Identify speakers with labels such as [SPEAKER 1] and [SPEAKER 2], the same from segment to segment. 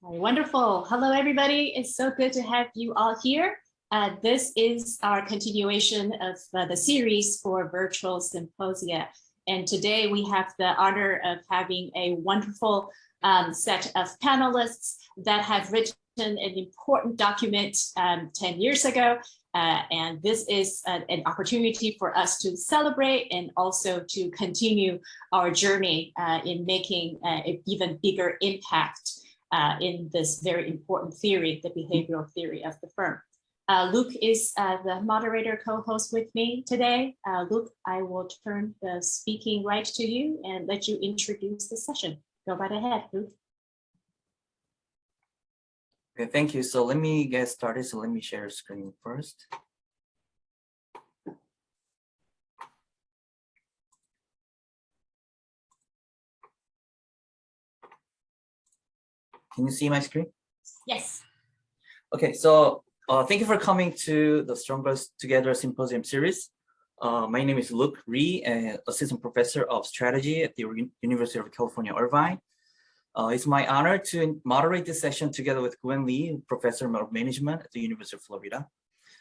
[SPEAKER 1] Wonderful. Hello, everybody. It's so good to have you all here. This is our continuation of the series for virtual symposia. And today we have the honor of having a wonderful set of panelists that have written an important document 10 years ago. And this is an opportunity for us to celebrate and also to continue our journey in making an even bigger impact in this very important theory, the behavioral theory of the firm. Luke is the moderator co-host with me today. Luke, I will turn the speaking right to you and let you introduce the session. Go right ahead, Luke.
[SPEAKER 2] Okay, thank you. So let me get started. So let me share a screen first. Can you see my screen?
[SPEAKER 1] Yes. Okay,
[SPEAKER 2] so thank you for coming to the Stronger Together Symposium series. My name is Rhee, an assistant professor of strategy at the University of California-Irvine. It's my honor to moderate this session together with Gwen Lee, professor of management at the University of Florida.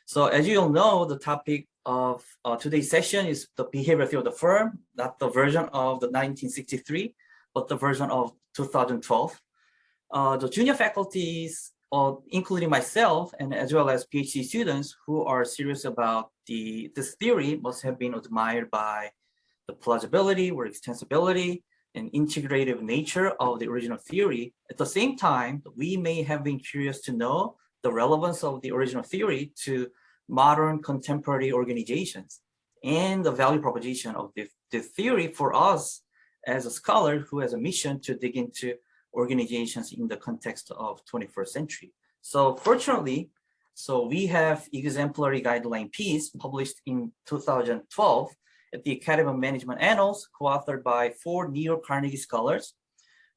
[SPEAKER 2] So as you all know, the topic of today's session is the behavior theory of the firm, not the version of the 1963, but the version of 2012. The junior faculties, including myself, and as well as PhD students who are serious about this theory must have been admired by the plausibility or extensibility and integrative nature of the original theory. At the same time, we may have been curious to know the relevance of the original theory to modern contemporary organizations and the value proposition of the theory for us as a scholar who has a mission to dig into organizations in the context of 21st century. So fortunately, we have exemplary guideline piece published in 2012 at the Academy of Management Annals, co-authored by 4 Neo-Carnegie scholars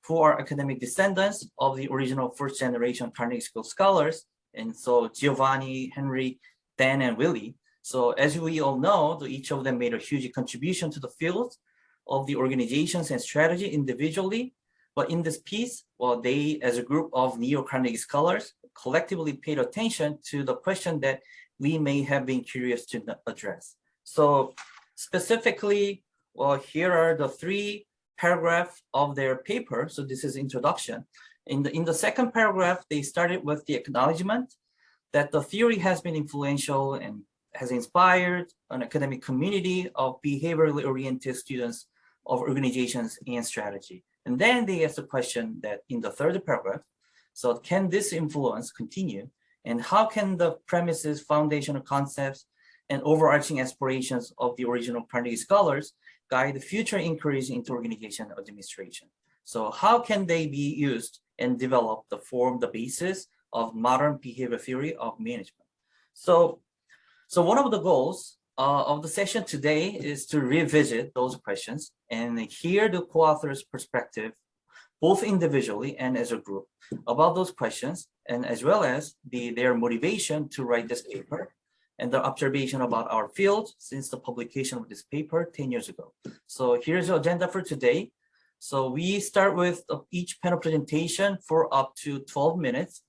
[SPEAKER 2] who are academic descendants of the original first generation Carnegie School scholars. And so Giovanni, Henrich, Dan, and Willie. So as we all know, each of them made a huge contribution to the field of the organizations and strategy individually. But in this piece, well, they, as a group of Neo-Carnegie scholars, collectively paid attention to the question that we may have been curious to address. So specifically, well, here are the 3 paragraphs of their paper. So this is introduction. In the second paragraph, they started with the acknowledgement that the theory has been influential and has inspired an academic community of behaviorally oriented students of organizations and strategy. And then they asked the question that in the third paragraph, so can this influence continue? And how can the premises, foundational concepts, and overarching aspirations of the original Carnegie scholars guide future inquiries into organization administration? So how can they be used and developed to form the basis of modern behavior theory of management? So one of the goals of the session today is to revisit those questions and hear the co-author's perspective, both individually and as a group, about those questions, and as well as their motivation to write this paper and their observation about our field since the publication of this paper 10 years ago. So here's the agenda for today. So we start with each panel presentation for up to 12 minutes,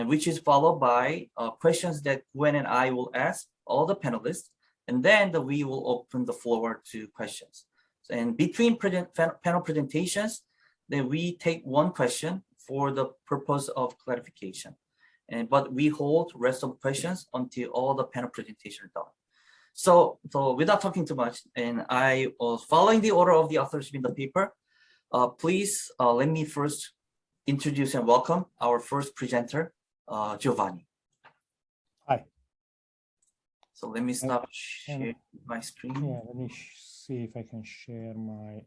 [SPEAKER 2] which is followed by questions that Gwen and I will ask all the panelists. And then we will open the floor to questions. And between panel presentations, then we take one question for the purpose of clarification. But we hold rest of questions until all the panel presentations are done. So without talking too much, and I was following the order of the authorship in the paper, please let me first introduce and welcome our first presenter, Giovanni.
[SPEAKER 3] Hi.
[SPEAKER 2] So let me stop sharing my screen.
[SPEAKER 3] Yeah, let me see if I can share my.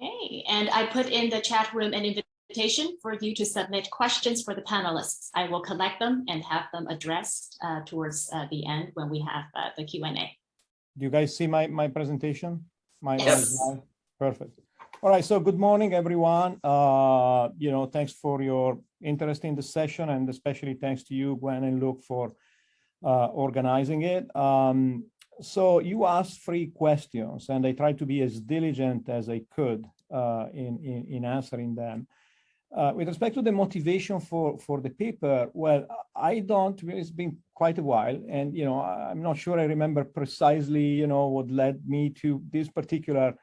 [SPEAKER 1] Okay, and I put in the chat room an invitation for you to submit questions for the panelists. I will collect them and have them addressed towards the end when we have the Q&A.
[SPEAKER 3] Do you guys see my presentation?
[SPEAKER 1] Yes.
[SPEAKER 3] Perfect. All right, so good morning, everyone. Thanks for your interest in the session, and especially thanks to you, Gwen and Luke, for organizing it. So you asked 3 questions, and I tried to be as diligent as I could in answering them. With respect to the motivation for the paper, well, I don't, it's been quite a while, and, you know, I'm not sure I remember precisely, you know, what led me to this particular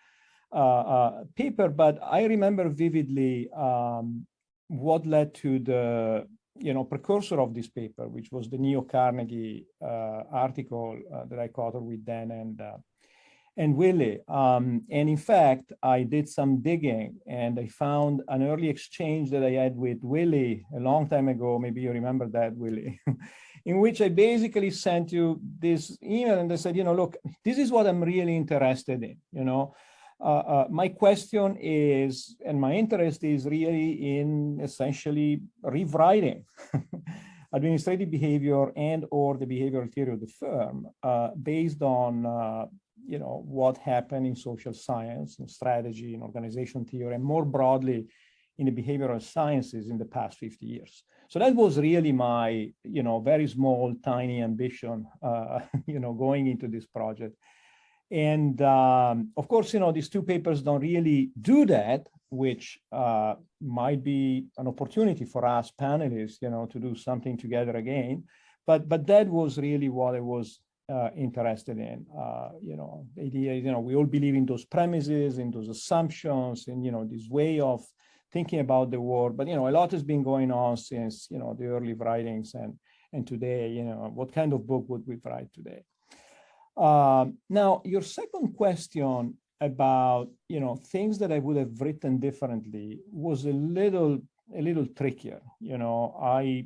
[SPEAKER 3] paper, but I remember vividly what led to the, you know, precursor of this paper, which was the Neo-Carnegie article that I co-authored with Dan and Willie. And in fact, I did some digging and I found an early exchange that I had with Willie a long time ago. Maybe you remember that, Willie, in which I basically sent you this email and I said, you know, look, this is what I'm really interested in, you know. My question is, and my interest is really in essentially rewriting administrative behavior and or the behavioral theory of the firm based on you know, what happened in social science and strategy and organization theory, and more broadly in the behavioral sciences in the past 50 years. So that was really my, you know, very small, tiny ambition, you know, going into this project. And of course, you know, these two papers don't really do that, which might be an opportunity for us panelists, you know, to do something together again. But that was really what I was interested in. You know, the idea is, you know, we all believe in those premises, in those assumptions, and, you know, this way of thinking about the world. But, you know, a lot has been going on since, you know, the early writings and today, you know, what kind of book would we write today? Now, your second question about, you know, things that I would have written differently was a little trickier. You know, I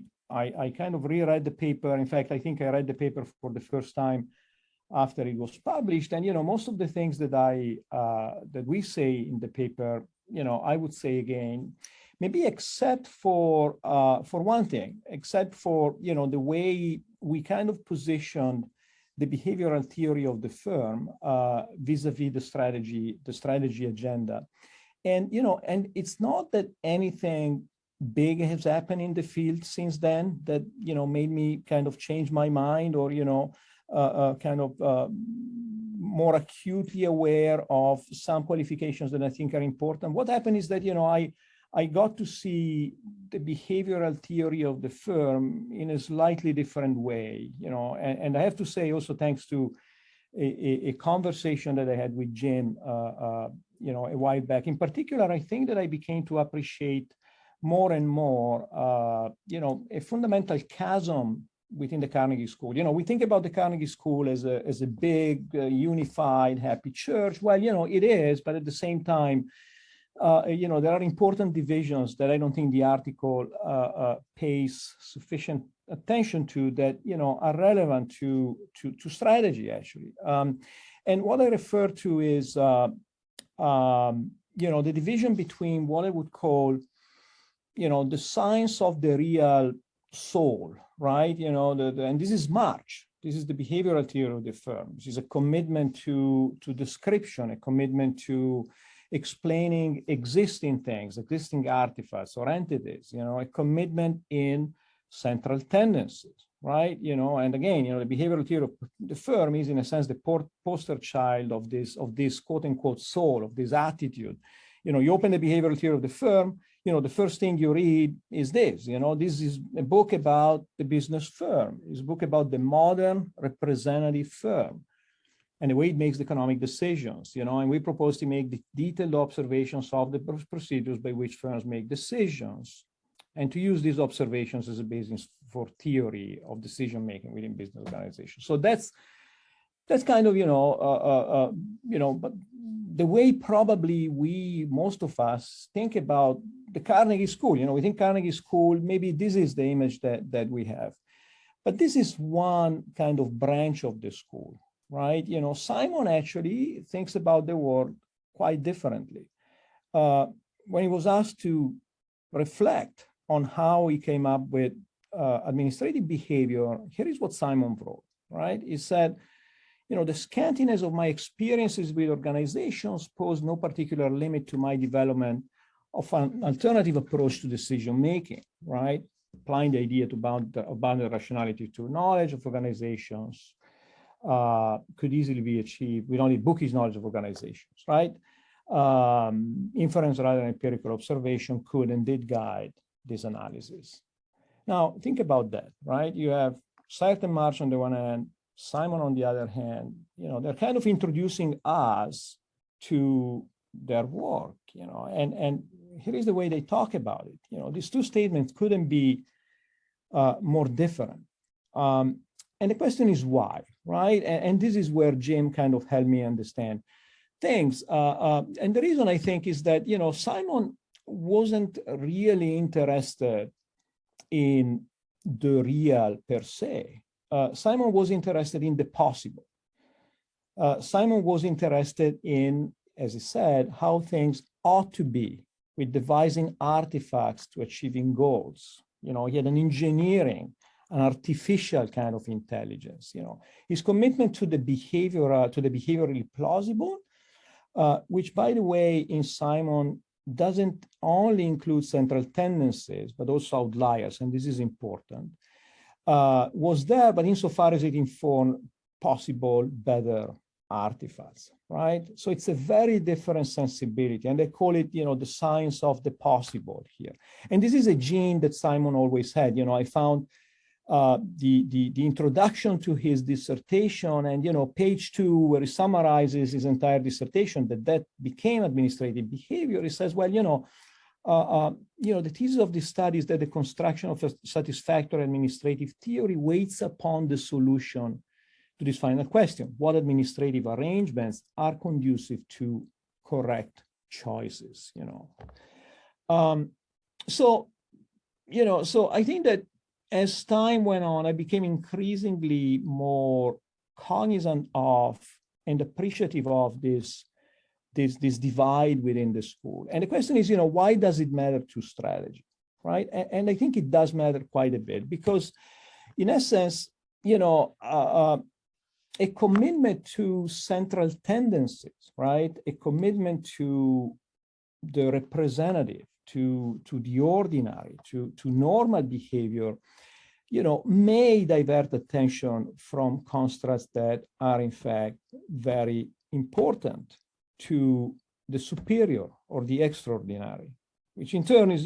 [SPEAKER 3] kind of reread the paper. In fact, I think I read the paper for the first time after it was published. And, you know, most of the things that that we say in the paper, you know, I would say again, maybe except for one thing, except for, you know, the way we kind of positioned the behavioral theory of the firm vis-a-vis the strategy agenda. And, you know, and it's not that anything big has happened in the field since then that, you know, made me kind of change my mind or, you know, kind of more acutely aware of some qualifications that I think are important. What happened is that, you know, I got to see the behavioral theory of the firm in a slightly different way, you know, and I have to say also thanks to a conversation that I had with Jim, you know, a while back. In particular, I think that I became to appreciate more and more, you know, a fundamental chasm within the Carnegie School. You know, we think about the Carnegie School as a big, unified, happy church. Well, you know, it is, but at the same time, you know, there are important divisions that I don't think the article pays sufficient attention to that, you know, are relevant to strategy, actually. And what I refer to is, you know, the division between what I would call, you know, the science of the real soul, right? You know, and this is March. This is the behavioral theory of the firm. This is a commitment to description, a commitment to explaining existing things, existing artifacts or entities, you know, a commitment in central tendencies, right? You know, and again, you know, the behavioral theory of the firm is in a sense the poster child of this quote unquote soul, of this attitude. You know, you open the behavioral theory of the firm, you know, the first thing you read is this, you know, this is a book about the business firm. It's a book about the modern representative firm and the way it makes economic decisions, you know, and we propose to make the detailed observations of the procedures by which firms make decisions and to use these observations as a basis for theory of decision-making within business organizations. So that's kind of, you know, but the way probably most of us think about the Carnegie School, you know, we think Carnegie School, maybe this is the image that we have, but this is one kind of branch of the school, right? You know, Simon actually thinks about the world quite differently. When he was asked to reflect on how he came up with administrative behavior, here is what Simon wrote, right? He said, you know, the scantiness of my experiences with organizations posed no particular limit to my development of an alternative approach to decision-making, right? Applying the idea to bounded rationality to knowledge of organizations could easily be achieved with only bookish knowledge of organizations, right? inference rather than empirical observation could and did guide this analysis. Now, think about that, right? You have Saert and March on the one hand, Simon on the other hand, they're kind of introducing us to their work, and here is the way they talk about it. These two statements couldn't be more different. And the question is why, right? And this is where Jim kind of helped me understand things. And the reason I think is that, Simon wasn't really interested in the real per se. Simon was interested in the possible. Simon was interested in, as he said, how things ought to be with devising artifacts to achieving goals. He had an engineering, an artificial kind of intelligence. His commitment to the behaviorally plausible, which, by the way, in Simon doesn't only include central tendencies, but also outliers, and this is important, was there, but insofar as it informed possible better artifacts, right? So it's a very different sensibility, and they call it, the science of the possible here. And this is a gene that Simon always had. I found the introduction to his dissertation, and page 2, where he summarizes his entire dissertation, that became administrative behavior. He says, well, the thesis of this study is that the construction of a satisfactory administrative theory waits upon the solution to this final question: what administrative arrangements are conducive to correct choices? So I think that as time went on, I became increasingly more cognizant of and appreciative of this divide within the school. And the question is, why does it matter to strategy, right? And I think it does matter quite a bit because, in essence, a commitment to central tendencies, right? A commitment to the representative, to the ordinary, to normal behavior, may divert attention from constructs that are in fact very important to the superior or the extraordinary, which in turn is,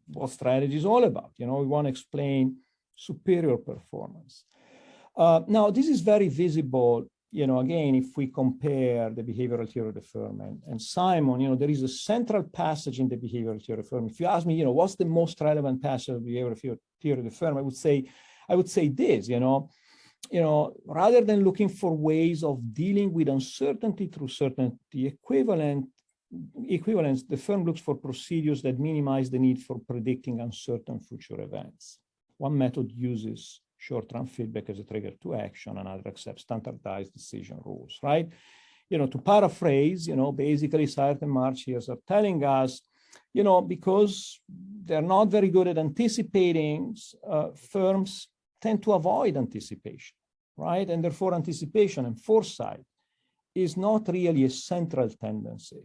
[SPEAKER 3] what strategy is all about. We want to explain superior performance. Now, this is very visible, again, if we compare the behavioral theory of the firm and Simon, there is a central passage in the behavioral theory of the firm. If you ask me, what's the most relevant passage of the behavioral theory of the firm, I would say this, rather than looking for ways of dealing with uncertainty through certainty equivalence, the firm looks for procedures that minimize the need for predicting uncertain future events. One method uses short-term feedback as a trigger to action, another accepts standardized decision rules, right? To paraphrase, basically Saert and March here are telling us, because they're not very good at anticipating, firms tend to avoid anticipation, right? And therefore anticipation and foresight is not really a central tendency.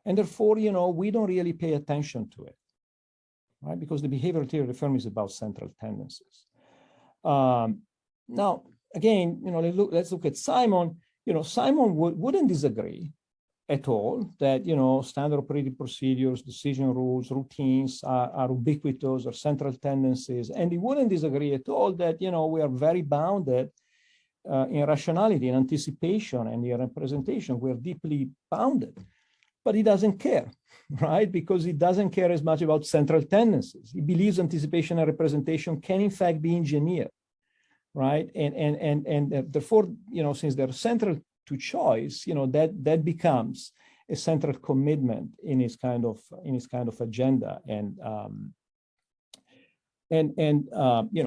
[SPEAKER 3] And therefore, we don't really pay attention to it, right? Because the behavioral theory of the firm is about central tendencies. Now, again, let's look at Simon. Simon wouldn't disagree at all that, standard operating procedures, decision rules, routines are ubiquitous or central tendencies. And he wouldn't disagree at all that, we are very bounded in rationality, in anticipation, and in representation. We're deeply bounded. But he doesn't care, right? Because he doesn't care as much about central tendencies. He believes anticipation and representation can in fact be engineered, right? And therefore, since they're central to choice, that becomes a central commitment in his kind of agenda. And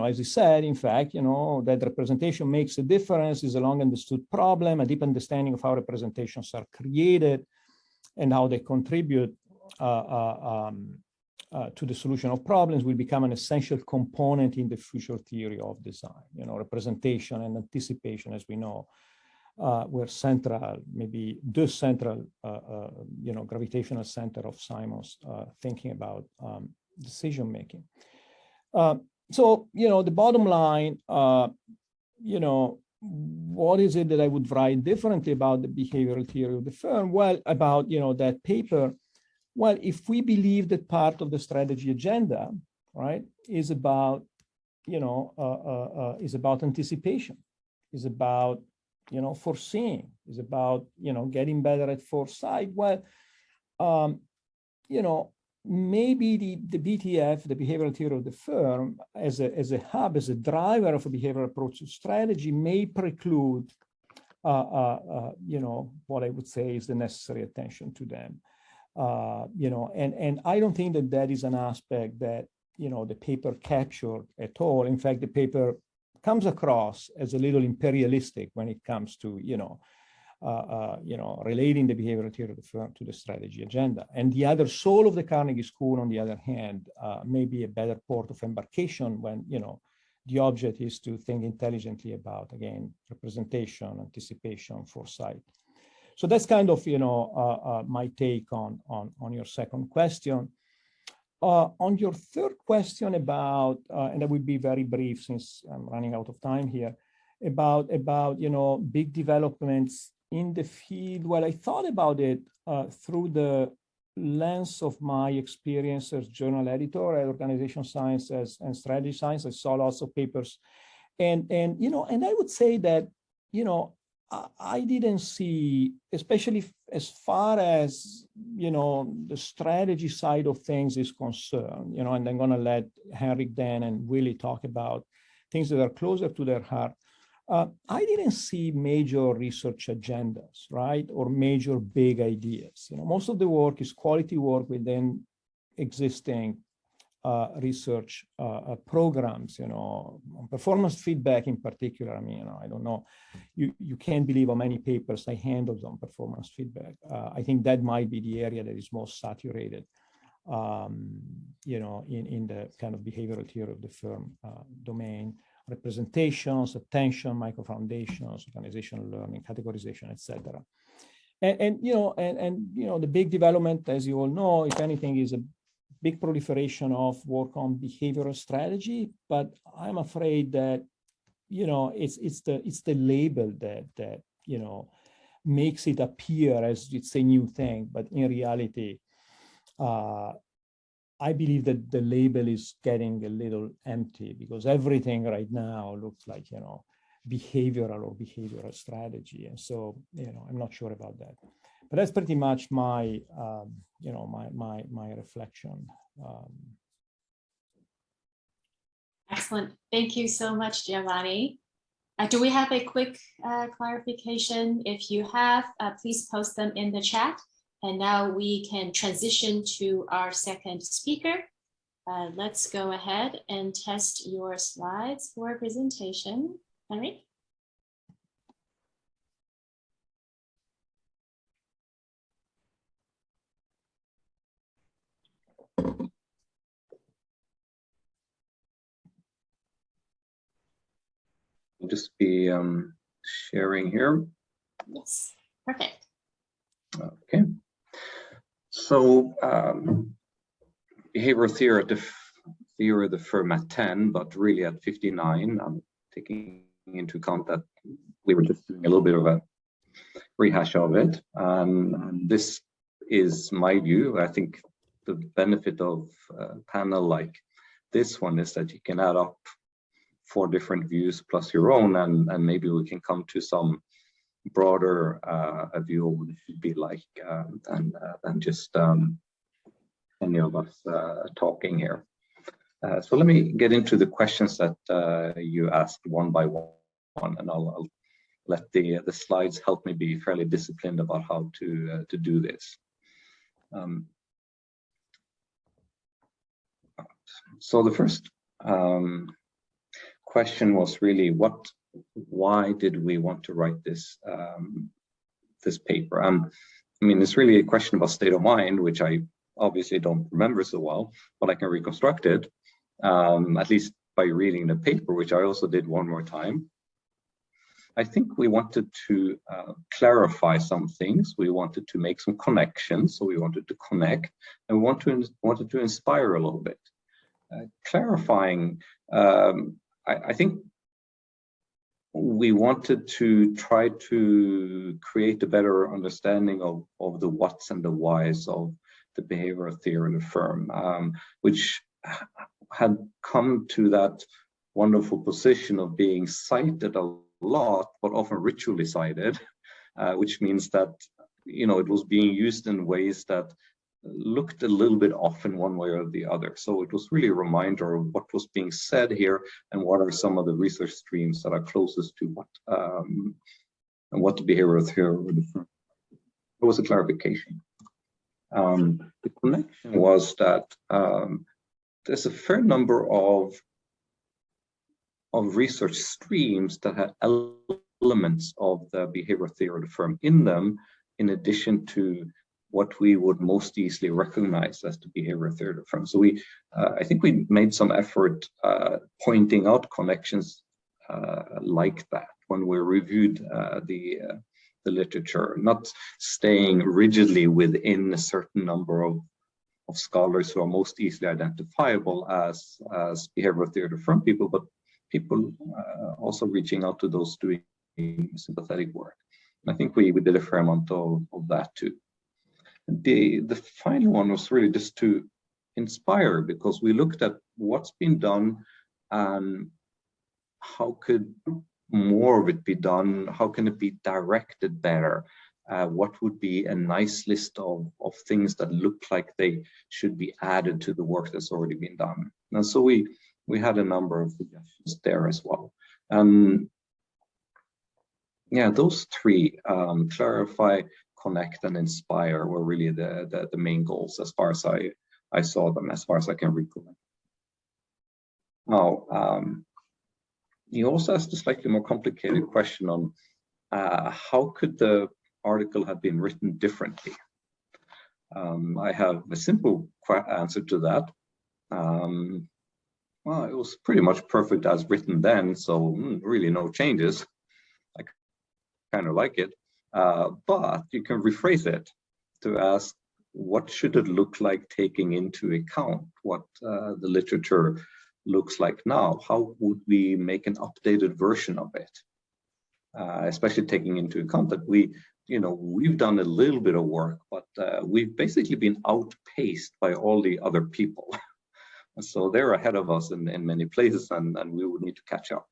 [SPEAKER 3] as he said, in fact, that representation makes a difference is a long understood problem. A deep understanding of how representations are created and how they contribute to the solution of problems will become an essential component in the future theory of design. Representation and anticipation, as we know, were central, maybe the central, gravitational center of Simon's thinking about decision making. So, the bottom line, what is it that I would write differently about the behavioral theory of the firm? Well, about, that paper. Well, if we believe that part of the strategy agenda, right, is about, is about anticipation, is about, foreseeing, is about, getting better at foresight. Well, maybe the BTF, the behavioral theory of the firm, as a hub, as a driver of a behavioral approach to strategy, may preclude, what I would say is the necessary attention to them. And I don't think that is an aspect that, the paper captured at all. In fact, the paper comes across as a little imperialistic when it comes to, relating the behavioral theory of the firm to the strategy agenda. And the other soul of the Carnegie School, on the other hand, may be a better port of embarkation when, the object is to think intelligently about, again, representation, anticipation, foresight. So that's kind of, my take on your second question. On your third question about, and I will be very brief since I'm running out of time here, about big developments in the field. Well, I thought about it through the lens of my experience as journal editor at Organization Sciences and Strategy Science. I saw lots of papers, and I would say that I didn't see, especially as far as the strategy side of things is concerned, and I'm going to let Henrich, Dan, and Willie talk about things that are closer to their heart. I didn't see major research agendas, right, or major big ideas. Most of the work is quality work within existing research programs, on performance feedback in particular. I mean, I don't know, you can't believe how many papers I handled on performance feedback. I think that might be the area that is most saturated, in the kind of behavioral theory of the firm domain. Representations, attention, micro-foundations, organizational learning, categorization, etc. And the big development, as you all know, if anything, is a big proliferation of work on behavioral strategy. But I'm afraid that it's the label that makes it appear as it's a new thing, but in reality, I believe that the label is getting a little empty because everything right now looks like, behavioral or behavioral strategy. And so, I'm not sure about that. But that's pretty much my, my reflection.
[SPEAKER 1] Excellent. Thank you so much, Giovanni. Do we have a quick clarification? If you have, please post them in the chat. And now we can transition to our second speaker. Let's go ahead and test your slides for presentation. Henrich?
[SPEAKER 4] I'll just be sharing here.
[SPEAKER 1] Yes, perfect.
[SPEAKER 4] Okay. So behavioral theory of the firm at 10, but really at 59. I'm taking into account that we were just doing a little bit of a rehash of it. And this is my view. I think the benefit of a panel like this one is that you can add up 4 different views plus your own, and maybe we can come to some broader view of what it should be like than just any of us talking here. So let me get into the questions that you asked one by one, and I'll let the slides help me be fairly disciplined about how to do this. So the first question was really why did we want to write this this paper? I mean, it's really a question about state of mind, which I obviously don't remember so well, but I can reconstruct it, at least by reading the paper, which I also did one more time. I think we wanted to clarify some things. We wanted to make some connections, so we wanted to connect, and we wanted to inspire a little bit. Clarifying, I think we wanted to try to create a better understanding of the whats and the whys of the behavioral theory of the firm, which had come to that wonderful position of being cited a lot, but often ritually cited, which means that, you know, it was being used in ways that looked a little bit off in one way or the other. So it was really a reminder of what was being said here and what are some of the research streams that are closest to what and what the behavioral theory of the firm. It was a clarification. The connection was that there's a fair number of research streams that had elements of the behavioral theory of the firm in them, in addition to what we would most easily recognize as the behavioral theory of the firm. So we, I think we made some effort pointing out connections like that when we reviewed the literature, not staying rigidly within a certain number of scholars who are most easily identifiable as behavioral theory of the firm people, but people also reaching out to those doing sympathetic work. And I think we did a fair amount of that too. The final one was really just to inspire, because we looked at what's been done and how could more of it be done, how can it be directed better, what would be a nice list of things that look like they should be added to the work that's already been done. And so we had a number of suggestions there as well. Yeah, those three, clarify, connect, and inspire, were really the main goals as far as I saw them, as far as I can recall. Now, you also asked a slightly more complicated question on how could the article have been written differently. I have a simple answer to that. Well, it was pretty much perfect as written then, so really no changes. I kind of like it. But you can rephrase it to ask, what should it look like taking into account what the literature looks like now? How would we make an updated version of it? Especially taking into account that we've done a little bit of work, but we've basically been outpaced by all the other people. So they're ahead of us in many places, and we would need to catch up.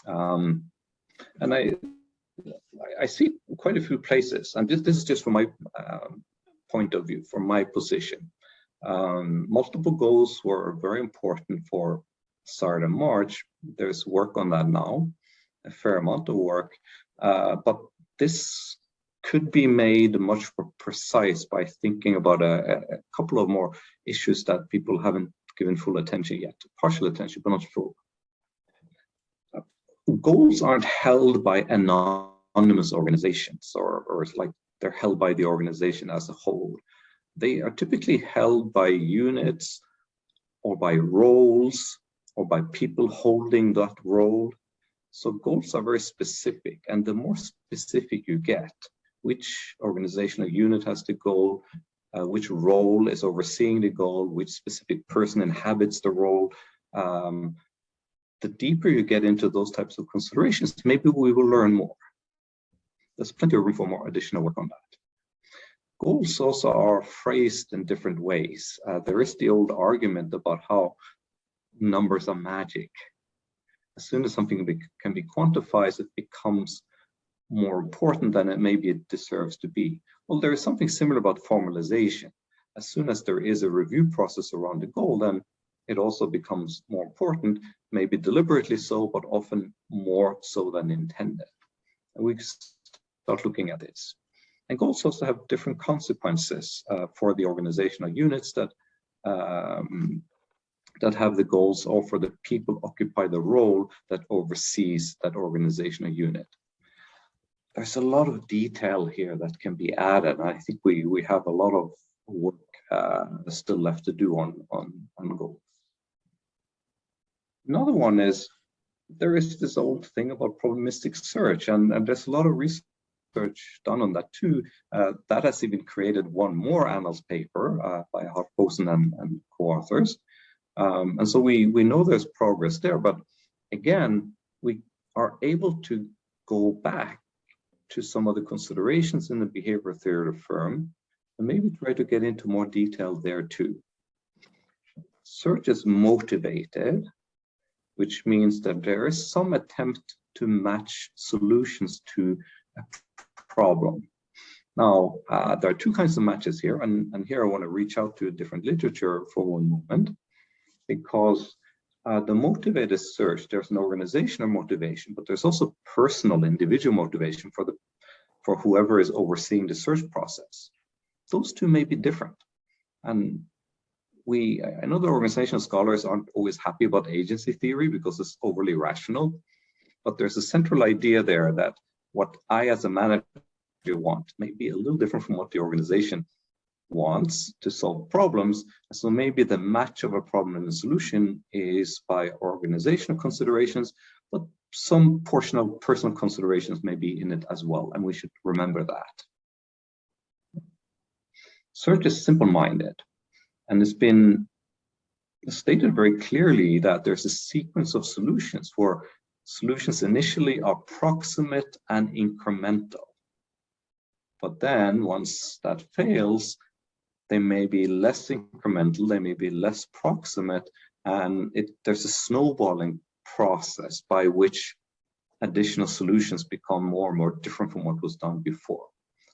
[SPEAKER 4] And I see quite a few places, and this is just from my point of view, from my position. Multiple goals were very important for SARD and March. There's work on that now, a fair amount of work, but this could be made much more precise by thinking about a couple of more issues that people haven't given full attention yet, partial attention, but not full. Goals aren't held by anonymous organizations, or it's like they're held by the organization as a whole. They are typically held by units or by roles or by people holding that role. So goals are very specific, and the more specific you get, which organizational unit has the goal, which role is overseeing the goal, which specific person inhabits the role, the deeper you get into those types of considerations, maybe we will learn more. There's plenty of room for more additional work on that. Goals also are phrased in different ways. There is the old argument about how numbers are magic. As soon as something can be quantified, it becomes more important than maybe it deserves to be. Well, there is something similar about formalization. As soon as there is a review process around the goal, then it also becomes more important, maybe deliberately so, but often more so than intended. And we start looking at this. And goals also have different consequences for the organizational units that have the goals, or for the people occupy the role that oversees that organizational unit. There's a lot of detail here that can be added. I think we have a lot of work still left to do on goals. Another one is, there is this old thing about probabilistic search, and there's a lot of research done on that too. That has even created one more Annals paper by Harposen and co-authors. And so we know there's progress there, but again, we are able to go back to some of the considerations in the behavior theory of the firm and maybe try to get into more detail there too. Search is motivated, which means that there is some attempt to match solutions to a problem. Now, there are two kinds of matches here, and here I want to reach out to different literature for one moment, because the motivated search, there's an organizational motivation, but there's also personal, individual motivation for whoever is overseeing the search process. Those two may be different. And I know the organizational scholars aren't always happy about agency theory because it's overly rational, but there's a central idea there that what I as a manager want may be a little different from what the organization wants to solve problems. So maybe the match of a problem and a solution is by organizational considerations, but some portion of personal considerations may be in it as well, and we should remember that. Search is simple-minded, and it's been stated very clearly that there's a sequence of solutions where solutions initially are proximate and incremental. But then once that fails, they may be less incremental, they may be less proximate, and there's a snowballing process by which additional solutions become more and more different from what was done before.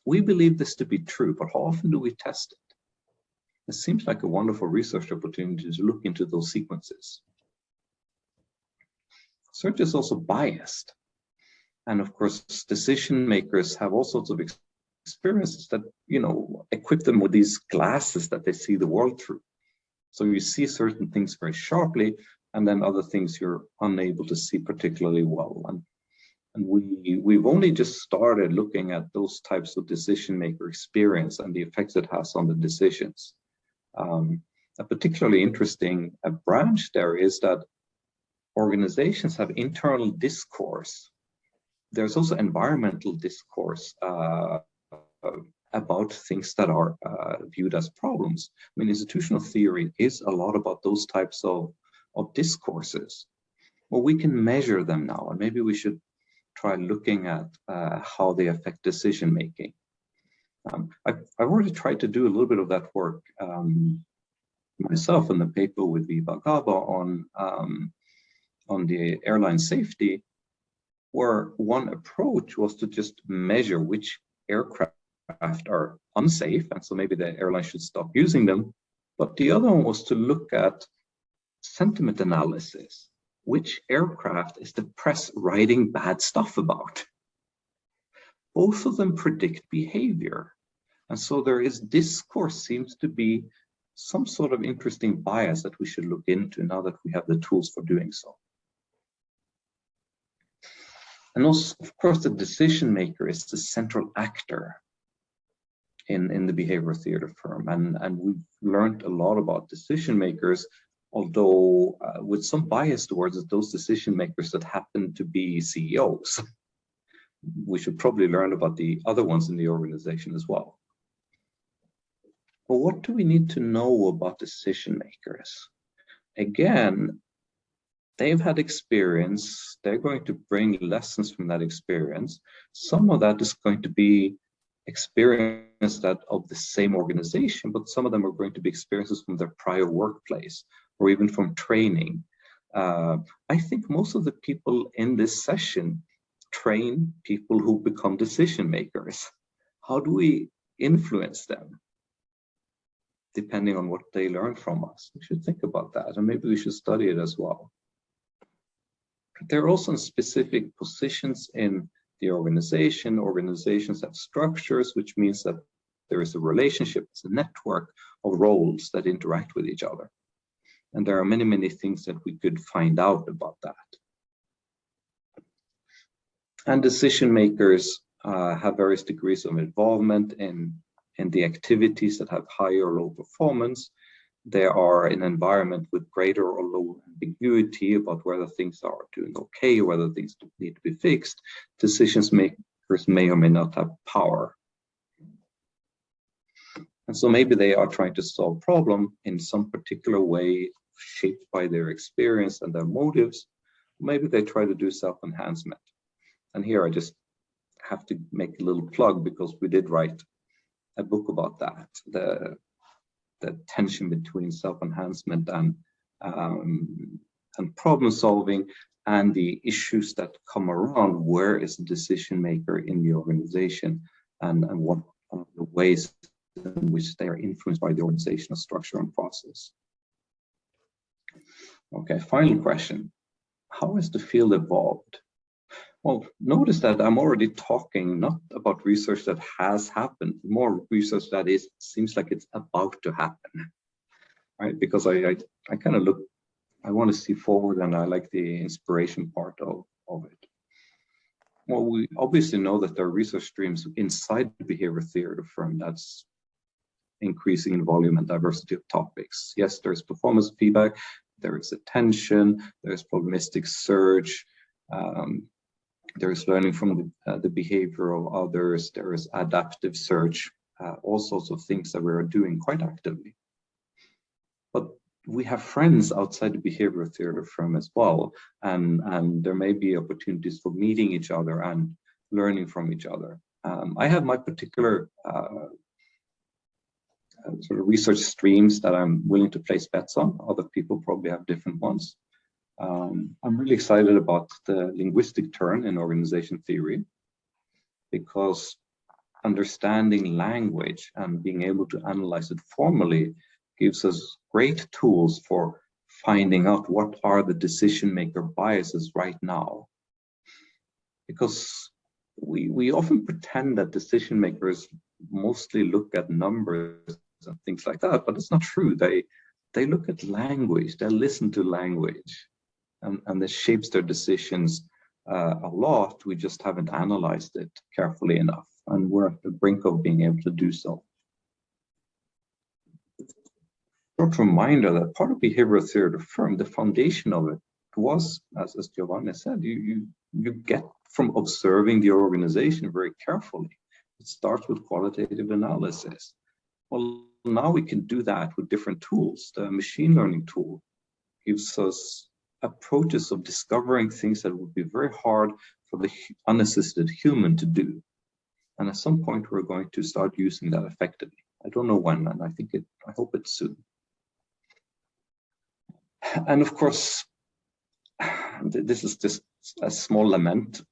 [SPEAKER 4] We believe this to be true, but how often do we test it? It seems like a wonderful research opportunity to look into those sequences. Search is also biased. And of course, decision makers have all sorts of experiences that, equip them with these glasses that they see the world through. So you see certain things very sharply, and then other things you're unable to see particularly well. And we've only just started looking at those types of decision maker experience and the effects it has on the decisions. A particularly interesting branch there is that organizations have internal discourse. There's also environmental discourse about things that are viewed as problems. I mean, institutional theory is a lot about those types of discourses. Well, we can measure them now, and maybe we should try looking at how they affect decision making. I've already tried to do a little bit of that work myself in the paper with Viva Gaba on the airline safety, where one approach was to just measure which aircraft are unsafe, and so maybe the airline should stop using them. But the other one was to look at sentiment analysis. Which aircraft is the press writing bad stuff about? Both of them predict behavior. And so there is discourse, seems to be some sort of interesting bias that we should look into now that we have the tools for doing so. And also, of course, the decision maker is the central actor in the behavioral theory firm. And we've learned a lot about decision makers, although with some bias towards those decision makers that happen to be CEOs. We should probably learn about the other ones in the organization as well. But what do we need to know about decision makers? Again, they've had experience. They're going to bring lessons from that experience. Some of that is going to be experience that of the same organization, but some of them are going to be experiences from their prior workplace or even from training. I think most of the people in this session train people who become decision makers. How do we influence them? Depending on what they learn from us. We should think about that, and maybe we should study it as well. There are also specific positions in the organization. Organizations have structures, which means that there is a relationship, it's a network of roles that interact with each other. And there are many, many things that we could find out about that. And decision makers have various degrees of involvement in the activities that have high or low performance. They are in an environment with greater or low ambiguity about whether things are doing okay or whether things need to be fixed. Decision makers may or may not have power. And so maybe they are trying to solve a problem in some particular way shaped by their experience and their motives, maybe they try to do self-enhancement. And here I just have to make a little plug because we did write a book about that, the tension between self-enhancement and problem solving, and the issues that come around where is the decision maker in the organization, and what are the ways in which they are influenced by the organizational structure and process. Okay, final question. How has the field evolved? Well, notice that I'm already talking not about research that has happened, more research that seems like it's about to happen, right? Because I kind of look, I want to see forward, and I like the inspiration part of it. Well, we obviously know that there are research streams inside the behavior theory firm that's increasing in volume and diversity of topics. Yes, there's performance feedback, there is attention, there's probabilistic search, there is learning from the behavior of others, there is adaptive search, all sorts of things that we're doing quite actively. But we have friends outside the behavioral theory firm as well, and there may be opportunities for meeting each other and learning from each other. I have my particular sort of research streams that I'm willing to place bets on. Other people probably have different ones. I'm really excited about the linguistic turn in organization theory, because understanding language and being able to analyze it formally gives us great tools for finding out what are the decision maker biases right now. Because we often pretend that decision makers mostly look at numbers and things like that, but it's not true. They look at language, they listen to language, and this shapes their decisions a lot. We just haven't analyzed it carefully enough, and we're at the brink of being able to do so. Short reminder that part of behavioral theory of the firm, the foundation of it was, as Giovanni said, you get from observing the organization very carefully. It starts with qualitative analysis. Well, now we can do that with different tools. The machine learning tool gives us approaches of discovering things that would be very hard for the unassisted human to do. And at some point, we're going to start using that effectively. I don't know when, and I hope it's soon. And of course, this is just a small lament.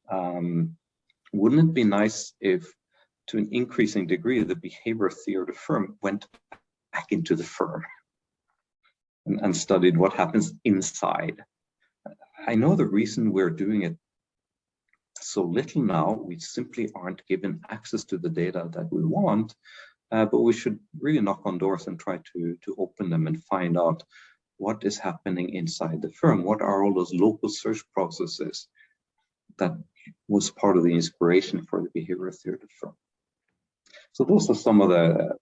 [SPEAKER 4] Wouldn't it be nice if, to an increasing degree, the behavior theory of the firm went back into the firm and studied what happens inside? I know the reason we're doing it so little now, we simply aren't given access to the data that we want, but we should really knock on doors and try to open them and find out what is happening inside the firm. What are all those local search processes that was part of the inspiration for the behavioral theory of the firm? So those are some of the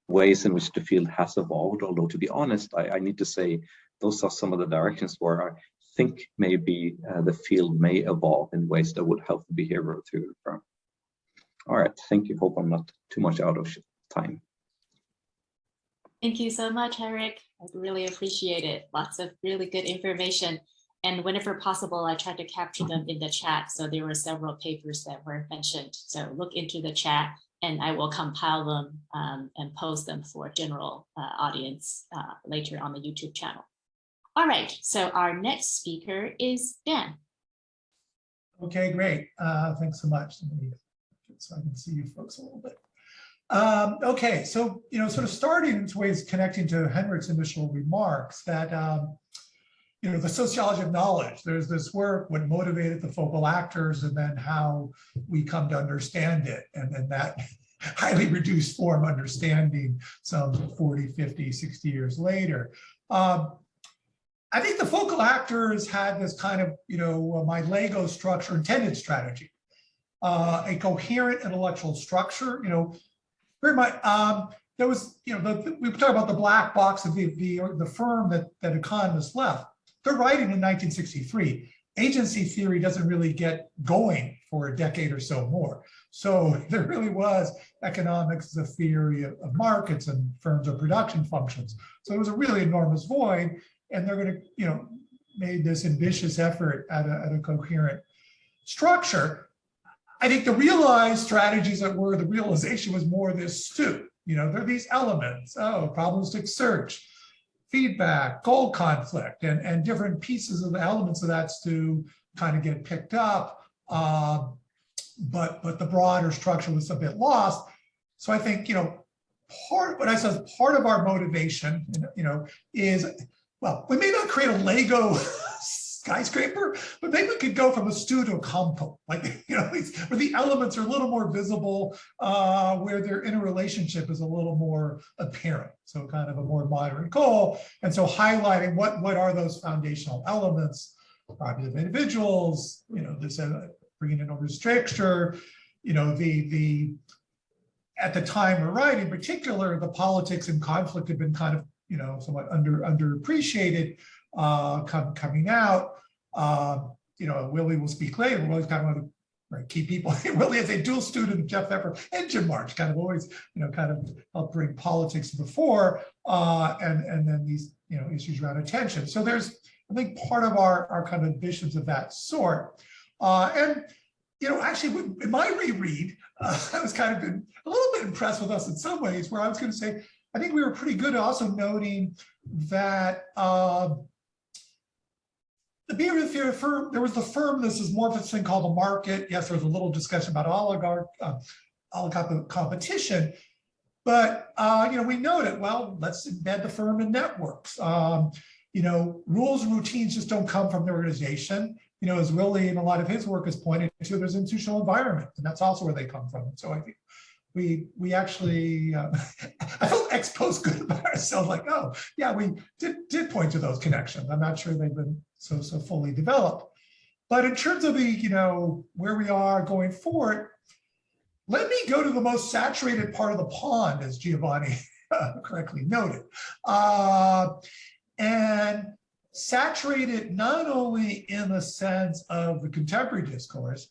[SPEAKER 4] ways in which the field has evolved, although to be honest, I need to say those are some of the directions where I think maybe the field may evolve in ways that would help the behavioral theory of the firm. All right, thank you. Hope I'm not too much out of time.
[SPEAKER 1] Thank you so much, Henrich. I really appreciate it. Lots of really good information. And whenever possible, I try to capture them in the chat. So there were several papers that were mentioned. So look into the chat and I will compile them and post them for general audience later on the YouTube channel. All right, so our next speaker is Dan.
[SPEAKER 5] Okay, great. Thanks so much. So I can see you folks a little bit. Okay, so, sort of starting in ways connecting to Henrich's initial remarks that, the sociology of knowledge, there's this work, what motivated the focal actors, and then how we come to understand it. And then that highly reduced form understanding some 40, 50, 60 years later. I think the focal actors had this kind of, my Lego structure intended strategy, a coherent intellectual structure, very much. There was, we talk about the black box of the firm that economists left. They're writing in 1963. Agency theory doesn't really get going for a decade or so more. So there really was economics as a theory of markets and firms of production functions. So it was a really enormous void, and they're going to, made this ambitious effort at a coherent structure. I think the realized strategies that were the realization was more this stew. There are these elements, probabilistic search, feedback, goal conflict, and different pieces of the elements of that stew kind of get picked up. But the broader structure was a bit lost. So I think, part of our motivation, is, well, we may not create a Lego skyscraper, but maybe we could go from a stew to a compote, like, where the elements are a little more visible, where their interrelationship is a little more apparent. So kind of a more moderate goal. And so highlighting what are those foundational elements, property of individuals, this bringing in over structure, at the time we're writing, in particular, the politics and conflict have been kind of, somewhat underappreciated coming out. Willie will speak later. Willie's kind of one of the key people. Willie is a dual student of Jeff Pfeffer and Jim March, kind of always, kind of help bring politics to the fore, and then these, issues around attention. So there's, I think, part of our kind of ambitions of that sort. And actually, in my reread, I was kind of a little bit impressed with us in some ways, where I was going to say, I think we were pretty good at also noting that the behavior theory firm, there was the firm, this is more of this thing called a market. Yes, there was a little discussion about oligarch competition, but we noted, well, let's embed the firm in networks. Rules and routines just don't come from the organization. As Willie in a lot of his work has pointed to, there's institutional environment, and that's also where they come from. So I think we actually, I felt ex post good about ourselves, like, oh yeah, we did point to those connections. I'm not sure they've been so fully developed, but in terms of the where we are going forward, let me go to the most saturated part of the pond, as Giovanni correctly noted, and saturated not only in the sense of the contemporary discourse,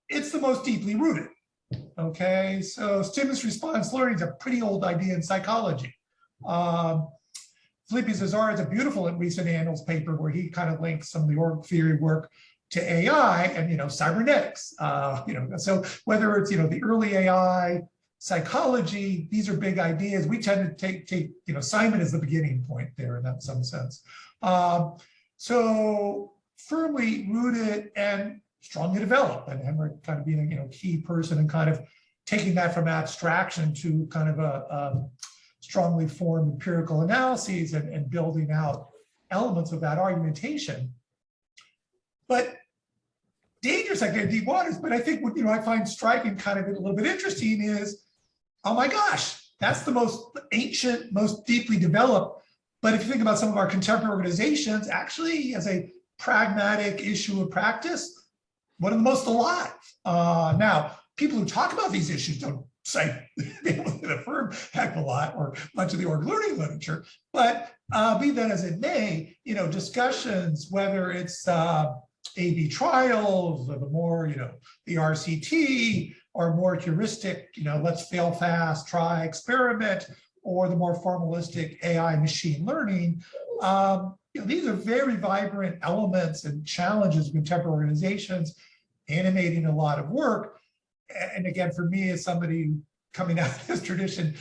[SPEAKER 5] it's the most deeply rooted. Okay, so stimulus response learning is a pretty old idea in psychology. Felipe Zazar has a beautiful recent Annals paper where he kind of links some of the org theory work to AI and cybernetics. So whether it's the early AI, psychology, these are big ideas. We tend to take Simon as the beginning point there in that some sense. So firmly rooted and strongly developed, and Henrich kind of being a key person and kind of taking that from abstraction to kind of a strongly formed empirical analyses and building out elements of that argumentation. But dangerous, like deep waters. But I think what I find striking, kind of a little bit interesting, is, oh my gosh, that's the most ancient, most deeply developed. But if you think about some of our contemporary organizations, actually, as a pragmatic issue of practice, one of the most alive. Now, people who talk about these issues don't cite the firm heck of a lot or much of the org learning literature, but be that as it may, discussions, whether it's A/B trials, or the more, the RCT, or more heuristic, let's fail fast, try, experiment, or the more formalistic AI machine learning. These are very vibrant elements and challenges of contemporary organizations, animating a lot of work. And again, for me, as somebody coming out of this tradition,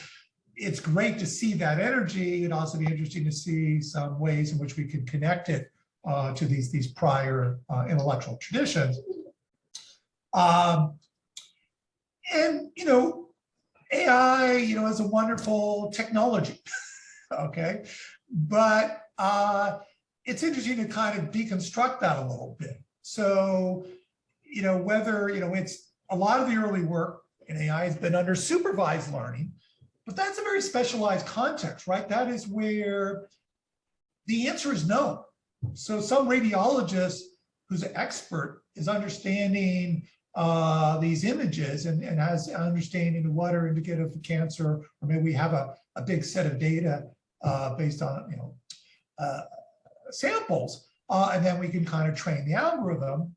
[SPEAKER 5] it's great to see that energy. It'd also be interesting to see some ways in which we can connect it to these prior intellectual traditions. And AI, is a wonderful technology, okay? But it's interesting to kind of deconstruct that a little bit. So, whether, it's a lot of the early work in AI has been under supervised learning, but that's a very specialized context, right? That is where the answer is no. So some radiologist who's an expert is understanding these images and has an understanding of what are indicative of cancer, or maybe we have a big set of data based on samples, and then we can kind of train the algorithm.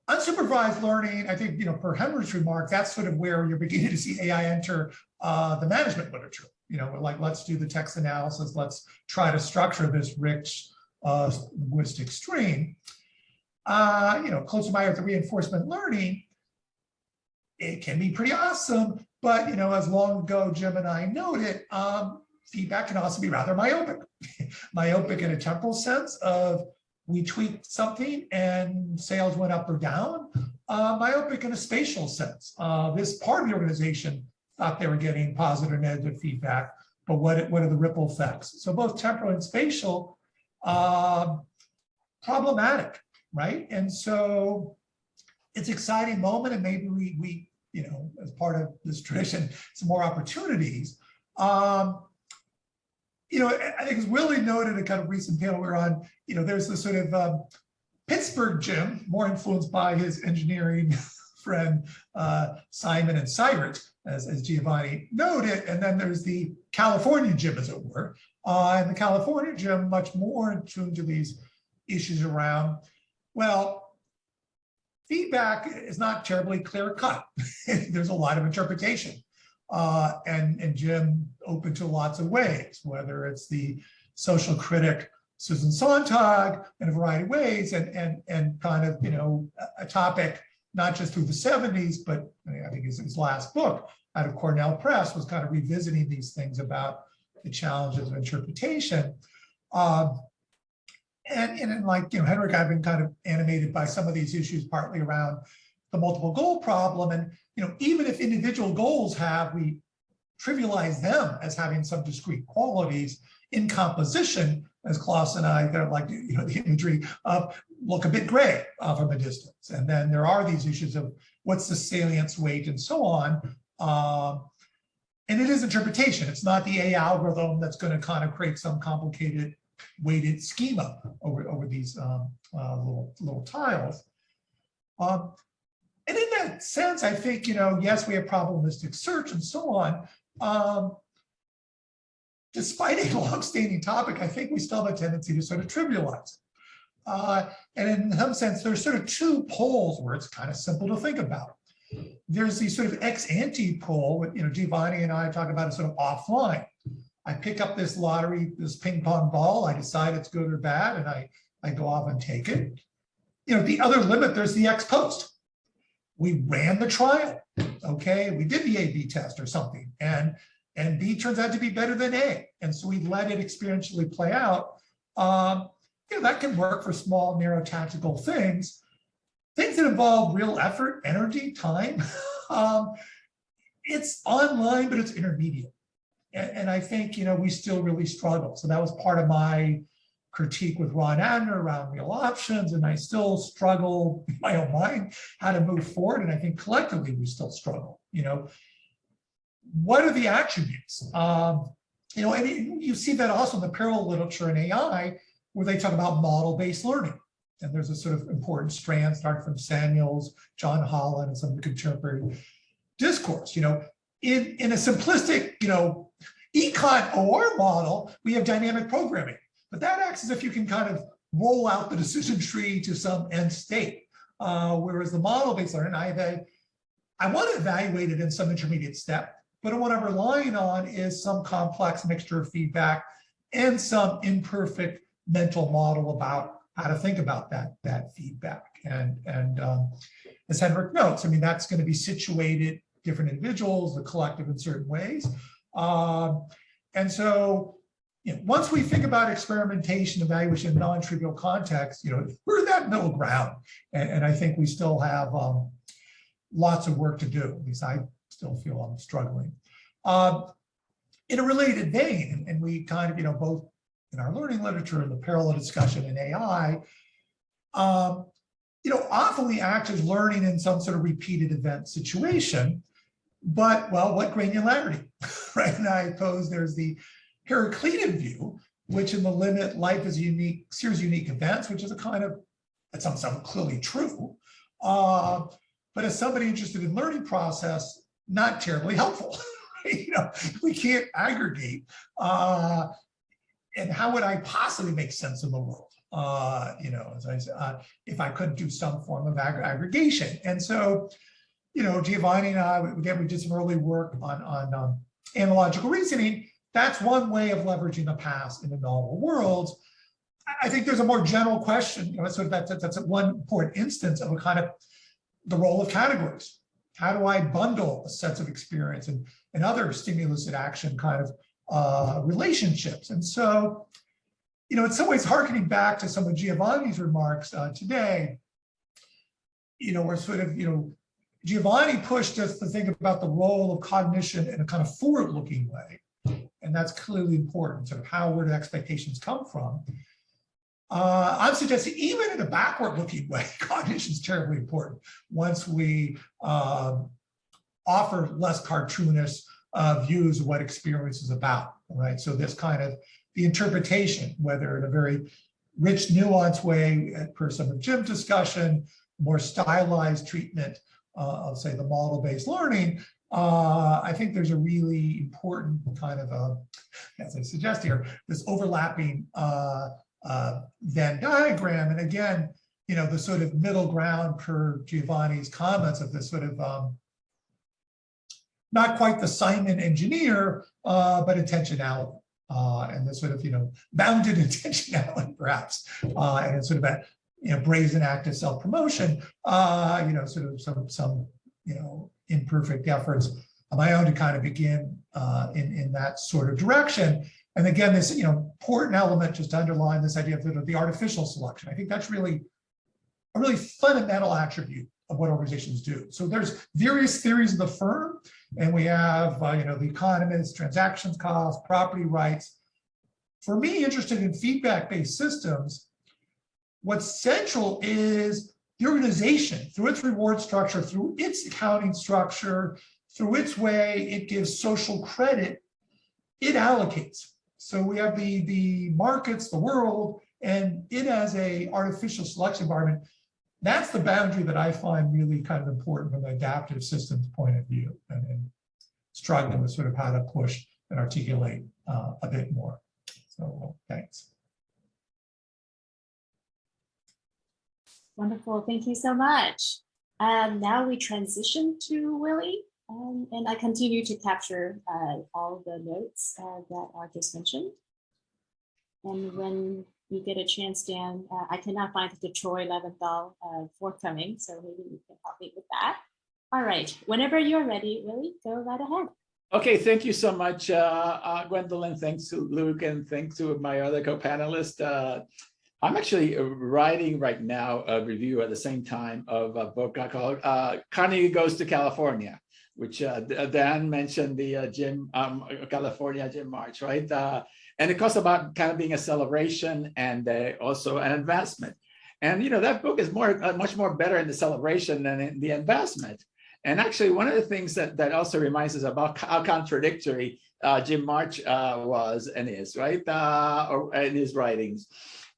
[SPEAKER 5] Unsupervised learning, I think, per Henrich's remark, that's sort of where you're beginning to see AI enter the management literature. We're like, let's do the text analysis, let's try to structure this rich linguistic stream. Closer by with the reinforcement learning, it can be pretty awesome, but as long ago Jim and I noted, feedback can also be rather myopic. Myopic in a temporal sense of we tweaked something and sales went up or down. Myopic in a spatial sense. This part of the organization thought they were getting positive or negative feedback, but what are the ripple effects? So both temporal and spatial, problematic, right? And so it's an exciting moment, and maybe we as part of this tradition, some more opportunities. I think as Willie noted, a kind of recent panel we were on, there's this sort of Pittsburgh Jim, more influenced by his engineering friend Simon and Cyrus, as Giovanni noted, and then there's the California Jim, as it were, and the California Jim much more in tune to these issues around, well, feedback is not terribly clear cut. There's a lot of interpretation. And Jim open to lots of ways, whether it's the social critic Susan Sontag in a variety of ways, and kind of a topic not just through the 70s, but I think his last book out of Cornell Press was kind of revisiting these things about the challenges of interpretation. And like Henrich, I've been kind of animated by some of these issues, partly around the multiple goal problem, and even if individual goals we trivialize them as having some discrete qualities in composition, as Klaus and I kind of like the imagery of look a bit gray from a distance. And then there are these issues of what's the salience weight and so on. And it is interpretation. It's not the AI algorithm that's going to kind of create some complicated weighted schema over these little tiles. And in that sense, I think, yes, we have probabilistic search and so on. Despite a long-standing topic, I think we still have a tendency to sort of trivialize. And in some sense, there's sort of two poles where it's kind of simple to think about. There's the sort of ex-ante pole, Giovanni and I talk about it sort of offline. I pick up this lottery, this ping pong ball, I decide it's good or bad, and I go off and take it. The other limit, there's the ex post. We ran the trial, okay? We did the A/B test or something, and B turns out to be better than A. And so we let it experientially play out. That can work for small, narrow tactical things. Things that involve real effort, energy, time. It's online, but it's intermediate. And I think, we still really struggle. So that was part of my critique with Ron Adner around real options. And I still struggle in my own mind how to move forward. And I think collectively we still struggle. What are the attributes? And you see that also in the parallel literature in AI, where they talk about model-based learning. And there's a sort of important strand starting from Samuels, John Holland, and some of the contemporary discourse. In a simplistic, econ OR model, we have dynamic programming, but that acts as if you can kind of roll out the decision tree to some end state. Whereas the model-based learning, I want to evaluate it in some intermediate step, but what I'm relying on is some complex mixture of feedback and some imperfect mental model about how to think about that feedback. And as Henrich notes, that's going to be situated different individuals, the collective in certain ways. And so, once we think about experimentation, evaluation, non-trivial context, we're in that middle ground. And I think we still have lots of work to do. At least I still feel I'm struggling. In a related vein, and we kind of, both in our learning literature and the parallel discussion in AI, often we act as learning in some sort of repeated event situation. But, well, what granularity, right? And I suppose there's the Heraclitean view, which in the limit, life is a series of unique events, which is a kind of, at some level, clearly true. But as somebody interested in learning process, not terribly helpful. We can't aggregate. And how would I possibly make sense of the world? As I said, if I couldn't do some form of aggregation. And so, Giovanni and I, again, we did some early work on analogical reasoning. That's one way of leveraging the past in the novel worlds. I think there's a more general question, sort of that's one important instance of a kind of the role of categories. How do I bundle a sense of experience and other stimulus and action kind of relationships? And so, in some ways, hearkening back to some of Giovanni's remarks today, we're sort of, Giovanni pushed us to think about the role of cognition in a kind of forward-looking way. And that's clearly important, sort of where do expectations come from. I'm suggesting even in a backward-looking way, cognition is terribly important once we offer less cartoonish views of what experience is about, right? So this kind of the interpretation, whether in a very rich, nuanced way, per some of Jim's discussion, more stylized treatment of, say, the model-based learning, I think there's a really important kind of, as I suggest here, this overlapping Venn diagram. And again, the sort of middle ground per Giovanni's comments of this sort of not quite the Simon engineer, but intentionality. And the sort of, bounded intentionality, perhaps, and sort of that, brazen act of self-promotion, sort of some imperfect efforts of my own to kind of begin in that sort of direction. And again, this, important element just to underline this idea of the artificial selection. I think that's really a really fundamental attribute of what organizations do. So there's various theories of the firm, and we have, the economists, transactions costs, property rights. For me, interested in feedback-based systems, what's central is the organization, through its reward structure, through its accounting structure, through its way it gives social credit, it allocates. So we have the markets, the world, and it as a artificial selection environment. That's the boundary that I find really kind of important from an adaptive systems point of view, and struggling with sort of how to push and articulate a bit more. So thanks.
[SPEAKER 1] Wonderful, thank you so much. Now we transition to Willie, and I continue to capture all the notes that are just mentioned. And when you get a chance, Dan, I cannot find the Troy Levinthal forthcoming, so maybe you can help me with that. All right, whenever you're ready, Willie, go right ahead.
[SPEAKER 6] Okay, thank you so much, Gwendolyn. Thanks to Luke, and thanks to my other co-panelists. I'm actually writing right now a review at the same time of a book I called Carnegie Goes to California, which Dan mentioned the California Gym March, right? And it talks about kind of being a celebration and also an advancement. And that book is much more better in the celebration than in the advancement. And actually, one of the things that also reminds us about how contradictory Jim March was and is, right? Or in his writings.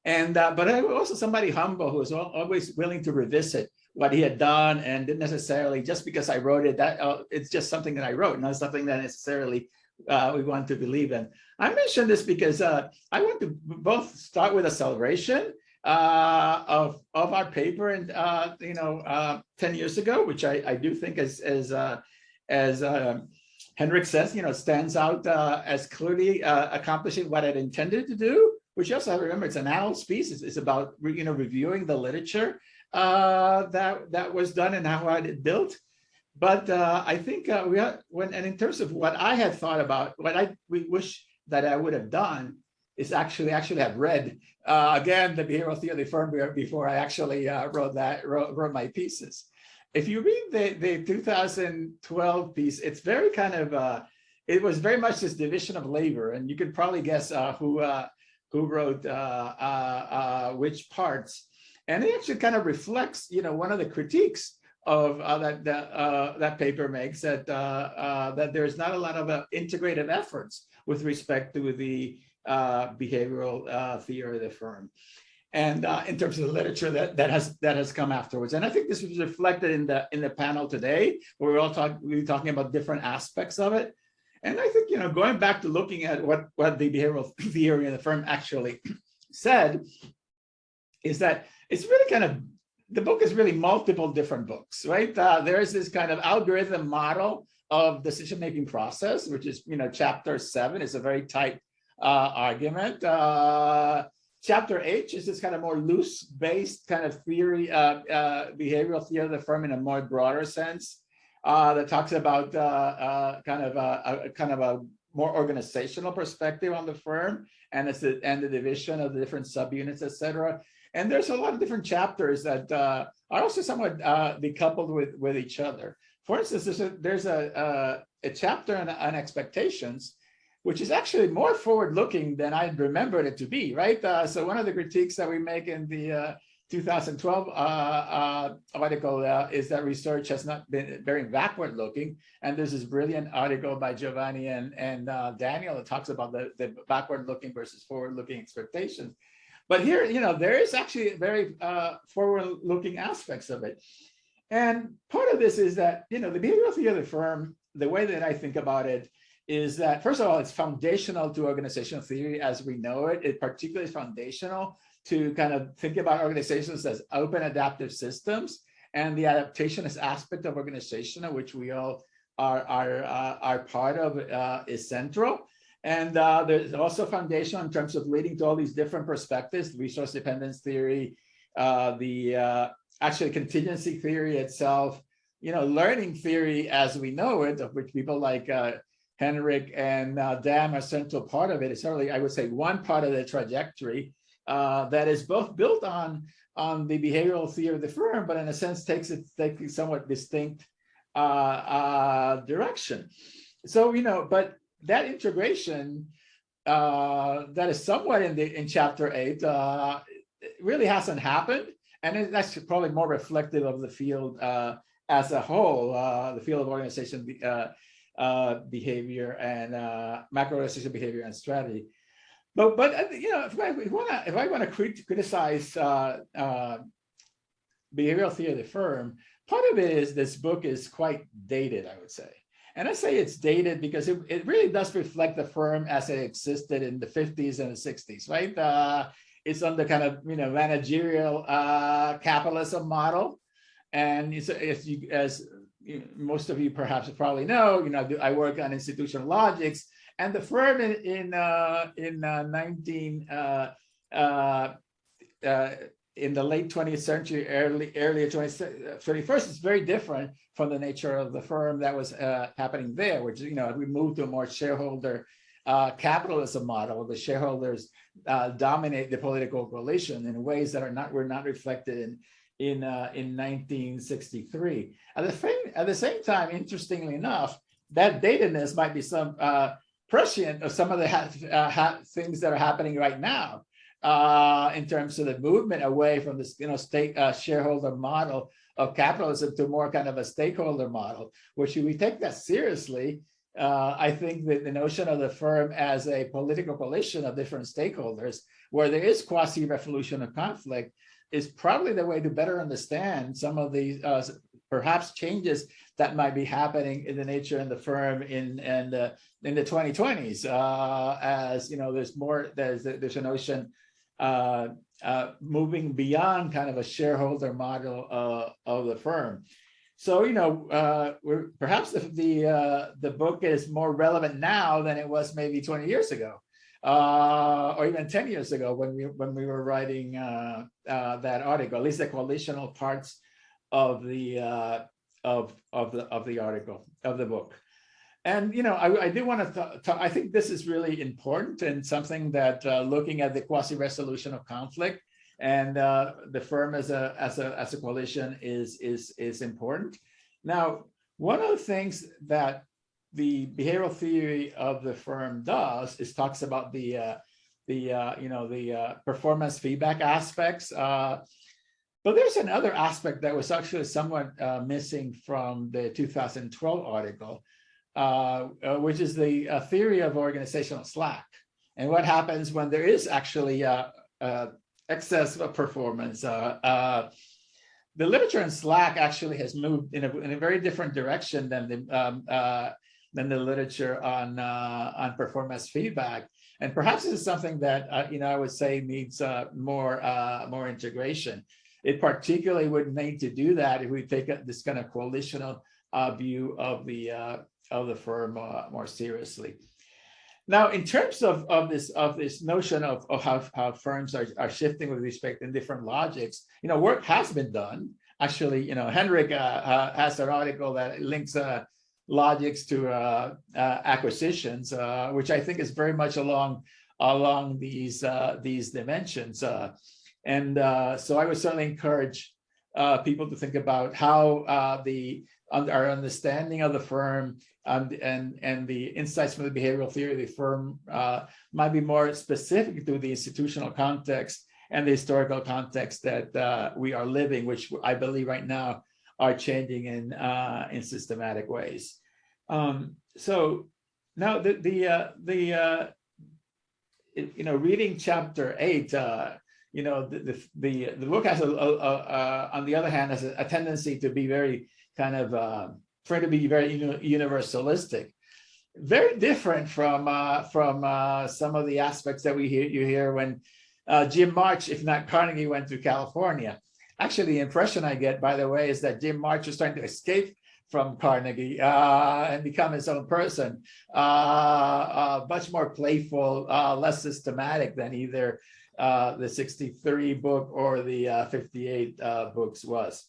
[SPEAKER 6] And but also somebody humble who was always willing to revisit what he had done, and didn't necessarily, just because I wrote it, that it's just something that I wrote, not something that necessarily we want to believe in. I mentioned this because I want to both start with a celebration of our paper, and 10 years ago, which I do think as Henrich says, stands out as clearly accomplishing what it intended to do. Which you also have to remember, it's an annals piece. It's about reviewing the literature that was done and how it built. But I think and in terms of what I had thought about, we wish that I would have done is actually have read again the behavioral theory of the firm before I actually wrote my pieces. If you read the 2012 piece, it's very kind of it was very much this division of labor, and you could probably guess who wrote which parts, and it actually kind of reflects, one of the critiques of that paper makes, that there's not a lot of integrative efforts with respect to the behavioral theory of the firm, and in terms of the literature that has come afterwards. And I think this was reflected in the panel today, where we were talking about different aspects of it. And I think, going back to looking at what the behavioral theory of the firm actually said, is that it's really kind of, the book is really multiple different books, right? There's this kind of algorithm model of decision-making process, which is, chapter 7 is a very tight argument. Chapter 8 is this kind of more loose-based kind of theory, behavioral theory of the firm in a more broader sense, that talks about kind of a more organizational perspective on the firm and the division of the different subunits, et cetera. And there's a lot of different chapters that are also somewhat decoupled with each other. For instance, there's a chapter on expectations, which is actually more forward-looking than I remembered it to be, right? So one of the critiques that we make in the 2012 article is that research has not been very backward-looking. And there's this brilliant article by Giovanni and Daniel that talks about the backward-looking versus forward-looking expectations. But here, there is actually very forward-looking aspects of it. And part of this is that, the behavioral theory of the firm, the way that I think about it is that, first of all, it's foundational to organizational theory as we know it. It particularly is foundational to kind of think about organizations as open adaptive systems, and the adaptationist aspect of organization, which we all are part of, is central. And there's also foundational in terms of leading to all these different perspectives, resource dependence theory, actually contingency theory itself, learning theory as we know it, of which people like Henrich and Dan are central part of it. It's certainly, I would say, one part of the trajectory that is both built on the behavioral theory of the firm, but in a sense takes a somewhat distinct direction. So, but that integration that is somewhat in chapter 8 really hasn't happened. And that's probably more reflective of the field as a whole, the field of organization behavior and macro-organization behavior and strategy. But if I want to criticize behavioral theory of the firm, part of it is this book is quite dated, I would say. And I say it's dated because it really does reflect the firm as it existed in the 50s and the 60s, right? It's on the kind of managerial capitalism model, and as most of you perhaps probably know, I work on institutional logics, and the firm in the late 20th century, earlier 21st is very different from the nature of the firm that was happening there, which, we moved to a more shareholder capitalism model. The shareholders dominate the political coalition in ways that were not reflected in 1963. At the same time, interestingly enough, that datedness might be some prescient of some of the things that are happening right now. In terms of the movement away from this, state shareholder model of capitalism to more kind of a stakeholder model, which if we take that seriously, I think that the notion of the firm as a political coalition of different stakeholders, where there is quasi-resolution of conflict, is probably the way to better understand some of these perhaps changes that might be happening in the nature of the firm in the 2020s. As there's a notion moving beyond kind of a shareholder model of the firm. So, perhaps the book is more relevant now than it was maybe 20 years ago, or even 10 years ago when we were writing that article, at least the coalitional parts of the article, of the book. And, I do want to talk, I think this is really important and something that looking at the quasi-resolution of conflict and the firm as a coalition is important. Now, one of the things that the behavioral theory of the firm does is talks about the performance feedback aspects. But there's another aspect that was actually somewhat missing from the 2012 article, which is the theory of organizational slack and what happens when there is actually excess of performance. The literature on slack actually has moved in a very different direction than the literature on performance feedback. And perhaps this is something that I would say needs more integration. It particularly would need to do that if we take this kind of coalitional view of the firm more seriously. Now, in terms of this notion of how firms are shifting with respect to different logics, work has been done. Actually, Henrich has an article that links logics to acquisitions, which I think is very much along these dimensions. So I would certainly encourage people to think about how our understanding of the firm and the insights from the behavioral theory of the firm might be more specific to the institutional context and the historical context that we are living, which I believe right now are changing in systematic ways. So now reading chapter 8, the book has on the other hand has a tendency to be very kind of trying to be very universalistic, very different from some of the aspects that you hear when Jim March, if not Carnegie, went to California. Actually, the impression I get, by the way, is that Jim March is trying to escape from Carnegie and become his own person, much more playful, less systematic than either the 63 book or the 58 books was.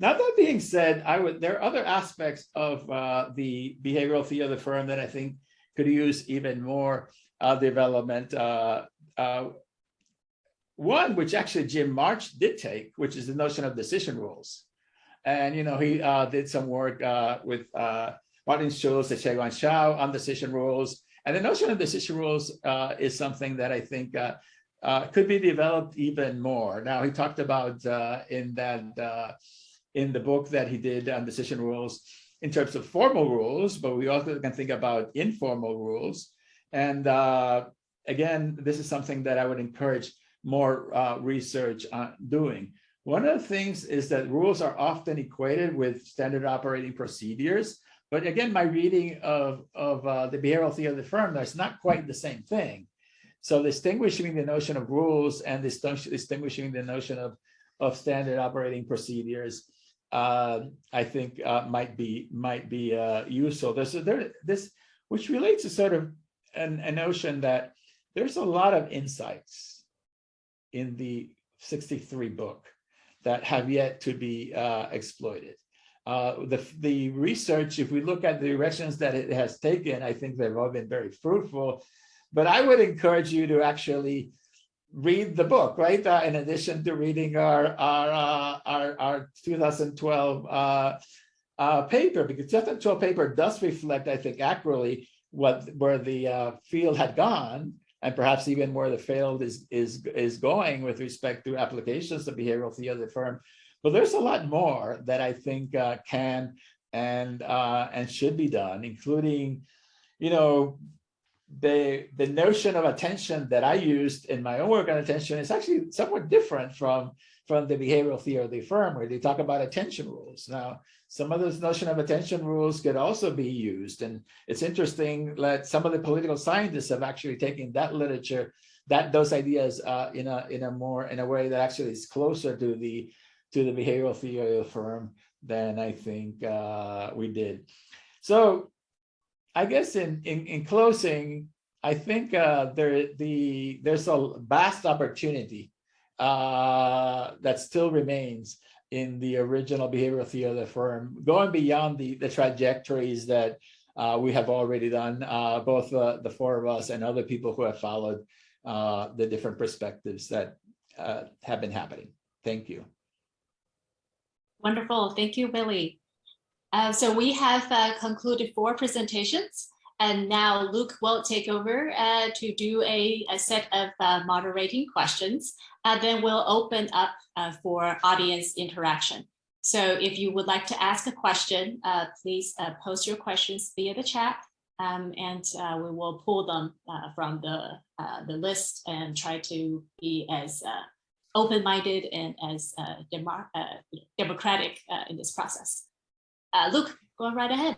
[SPEAKER 6] Now, that being said, there are other aspects of the behavioral theory of the firm that I think could use even more development. One, which actually Jim March did take, which is the notion of decision rules. And, he did some work with Martin Schulz and Che-Guan Shao on decision rules. And the notion of decision rules is something that I think could be developed even more. Now, he talked about in the book that he did on decision rules in terms of formal rules, but we also can think about informal rules. And again, this is something that I would encourage more research on doing. One of the things is that rules are often equated with standard operating procedures. But again, my reading of the behavioral theory of the firm, that's not quite the same thing. So distinguishing the notion of rules and distinguishing the notion of standard operating procedures, I think might be useful. This which relates to sort of a notion that there's a lot of insights in the 63 book that have yet to be exploited. The research, if we look at the directions that it has taken, I think they've all been very fruitful. But I would encourage you to actually read the book, right? In addition to reading our 2012 paper, because 2012 paper does reflect, I think, accurately where the field had gone, and perhaps even where the field is going with respect to applications of behavioral theory of the firm. But there's a lot more that I think can and should be done, including, the notion of attention that I used in my own work on attention is actually somewhat different from the behavioral theory of the firm, where they talk about attention rules. Now, some of this notion of attention rules could also be used, and it's interesting that some of the political scientists have actually taken that literature, those ideas in a way that actually is closer to the behavioral theory of the firm than I think we did. So I guess in closing, I think there's a vast opportunity that still remains in the original behavioral theory of the firm, going beyond the trajectories that we have already done, both the four of us and other people who have followed the different perspectives that have been happening. Thank you.
[SPEAKER 1] Wonderful. Thank you, Billy. So we have concluded 4 presentations, and now Luke will take over to do a set of moderating questions. Then we'll open up for audience interaction. So if you would like to ask a question, please post your questions via the chat, and we will pull them from the list and try to be as open-minded and as democratic in this process. Luke, go right ahead.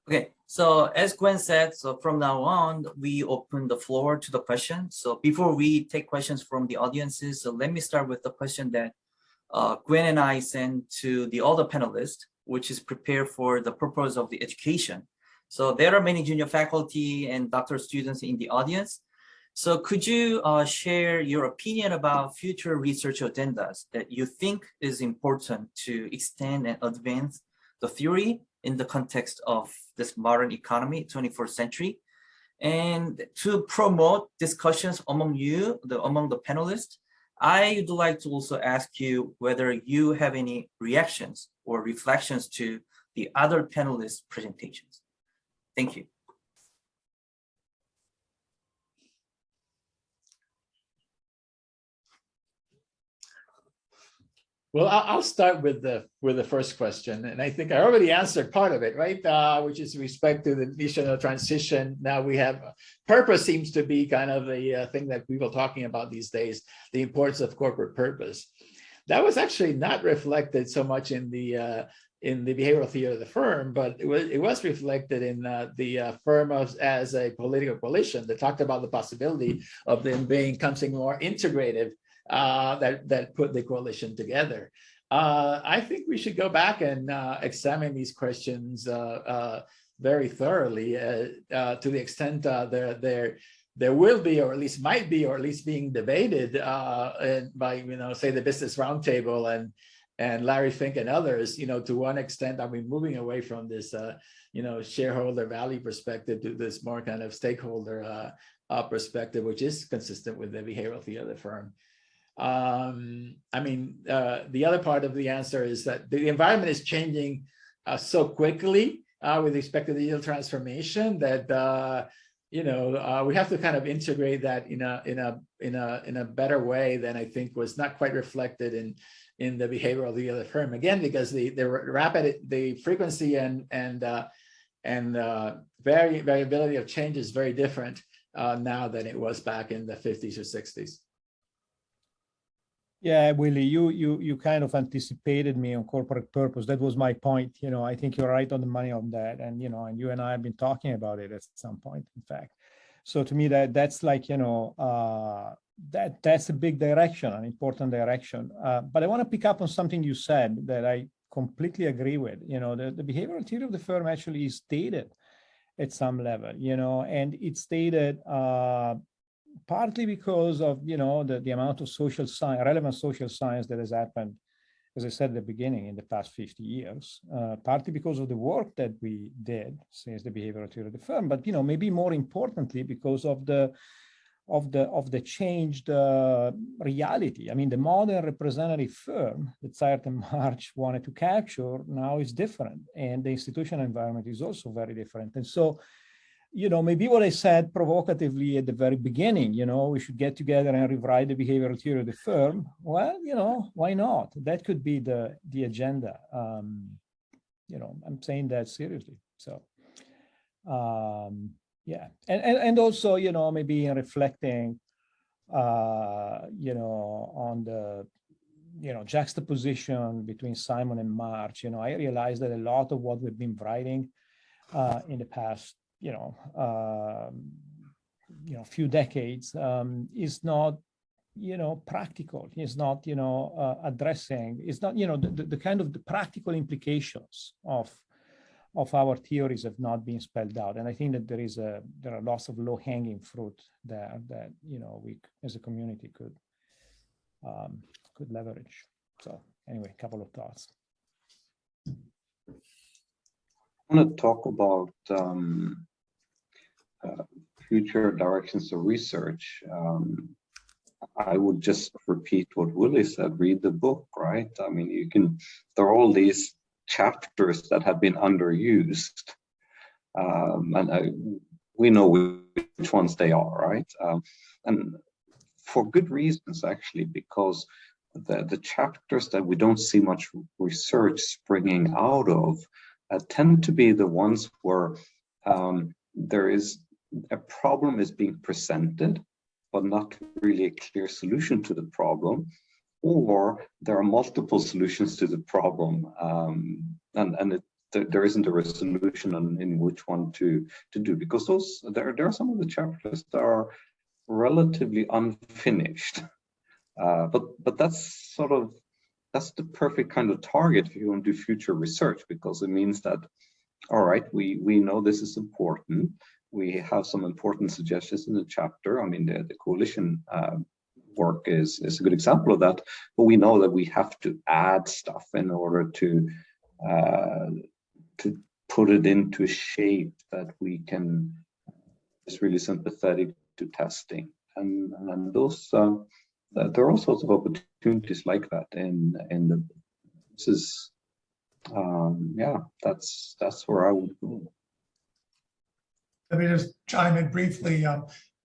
[SPEAKER 2] Okay, so as Gwen said, so from now on, we open the floor to the questions. So before we take questions from the audiences, so let me start with the question that Gwen and I sent to the other panelists, which is prepared for the purpose of the education. So there are many junior faculty and doctoral students in the audience. So could you share your opinion about future research agendas that you think is important to extend and advance the theory in the context of this modern economy, 21st century, and to promote discussions among the panelists? I would like to also ask you whether you have any reactions or reflections to the other panelists' presentations. Thank you.
[SPEAKER 6] Well, I'll start with the first question, and I think I already answered part of it, right? Which is respect to the national transition. Now we have purpose seems to be kind of the thing that people are talking about these days, the importance of corporate purpose. That was actually not reflected so much in the behavioral theory of the firm, but it was reflected in the firm as a political coalition that talked about the possibility of them being something more integrative. That put the coalition together. I think we should go back and examine these questions very thoroughly to the extent there will be, or at least might be, or at least being debated by, say the Business Roundtable and Larry Fink and others, to one extent, are we moving away from this, shareholder value perspective to this more kind of stakeholder perspective, which is consistent with the behavioral theory of the firm. The other part of the answer is that the environment is changing so quickly with respect to the digital transformation that we have to kind of integrate that in a better way than I think was not quite reflected in the behavioral theory of the firm. Again, because the frequency and variability of change is very different now than it was back in the 50s or 60s.
[SPEAKER 3] Yeah, Willie, you kind of anticipated me on corporate purpose. That was my point. I think you're right on the money on that. And, and you and I have been talking about it at some point, in fact. So to me, that's like, that's a big direction, an important direction. But I want to pick up on something you said that I completely agree with. The behavioral theory of the firm actually is dated at some level, and it's dated partly because of, the amount of social science, relevant social science that has happened, as I said at the beginning, in the past 50 years, partly because of the work that we did since the behavioral theory of the firm, but, maybe more importantly, because of the changed reality. I mean, the modern representative firm that Sayert and March wanted to capture now is different, and the institutional environment is also very different. And so, maybe what I said provocatively at the very beginning, we should get together and rewrite the behavioral theory of the firm. Well, why not? That could be the agenda. I'm saying that seriously. So, yeah. And also, maybe in reflecting, on the, juxtaposition between Simon and March, I realized that a lot of what we've been writing in the past, few decades is not, practical. Is not, addressing. It's not, the kind of the practical implications of our theories have not been spelled out. And I think that there are lots of low-hanging fruit there that we as a community could leverage. So anyway, a couple of thoughts.
[SPEAKER 4] I want to talk about future directions of research. I would just repeat what Willie said, read the book, right? I mean, there are all these chapters that have been underused. And we know which ones they are, right? And for good reasons, actually, because the chapters that we don't see much research springing out of tend to be the ones where there is a problem is being presented, but not really a clear solution to the problem, or there are multiple solutions to the problem. And there isn't a resolution in which one to do, because there are some of the chapters that are relatively unfinished. But that's the perfect kind of target if you want to do future research, because it means that, all right, we know this is important. We have some important suggestions in the chapter. I mean, the coalition work is a good example of that, but we know that we have to add stuff in order to put it into a shape that we can is really sympathetic to testing, and those there are all sorts of opportunities like that this is yeah, that's where I would go.
[SPEAKER 5] Let me just chime in briefly.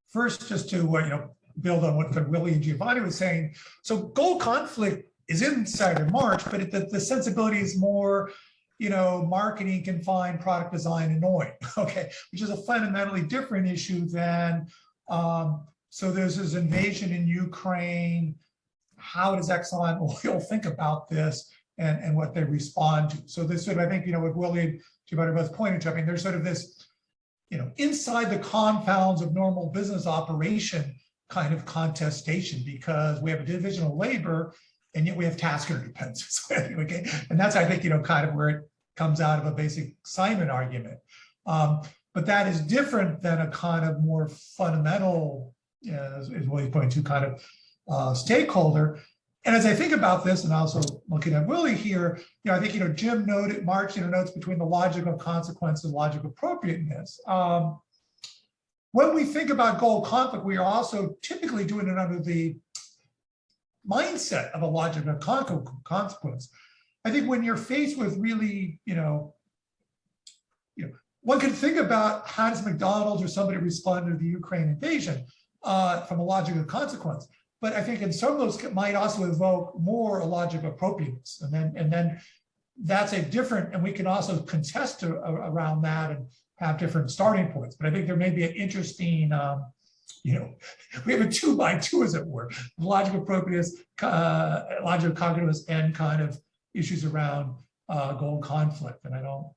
[SPEAKER 5] First, just to build on what Willie and Giovanni was saying. So goal conflict is inside of March, but the sensibility is more, marketing can find product design annoying, okay, which is a fundamentally different issue than, so there's this invasion in Ukraine. How does Exxon Oil think about this and what they respond to? So this sort of, I think, what Willie and Giovanni both pointed to, I mean, there's sort of this, inside the confines of normal business operation kind of contestation, because we have a division of labor and yet we have task interdependence. Okay, and that's, I think, kind of where it comes out of a basic Simon argument. But that is different than a kind of more fundamental, as Willie pointed to, kind of stakeholder. And as I think about this, and also looking at Willie here, I think, Jim noted, March, notes between the logical consequence and logical appropriateness. When we think about goal conflict, we are also typically doing it under the mindset of a logical consequence. I think when you're faced with really, one can think about how does McDonald's or somebody respond to the Ukraine invasion from a logical consequence. But I think in some of those might also evoke more a logic of appropriateness. And then that's a different, and we can also contest around that and have different starting points. But I think there may be an interesting, we have a 2x2, as it were, logic of appropriateness, logic of cognitiveness, and kind of issues around goal conflict. And I don't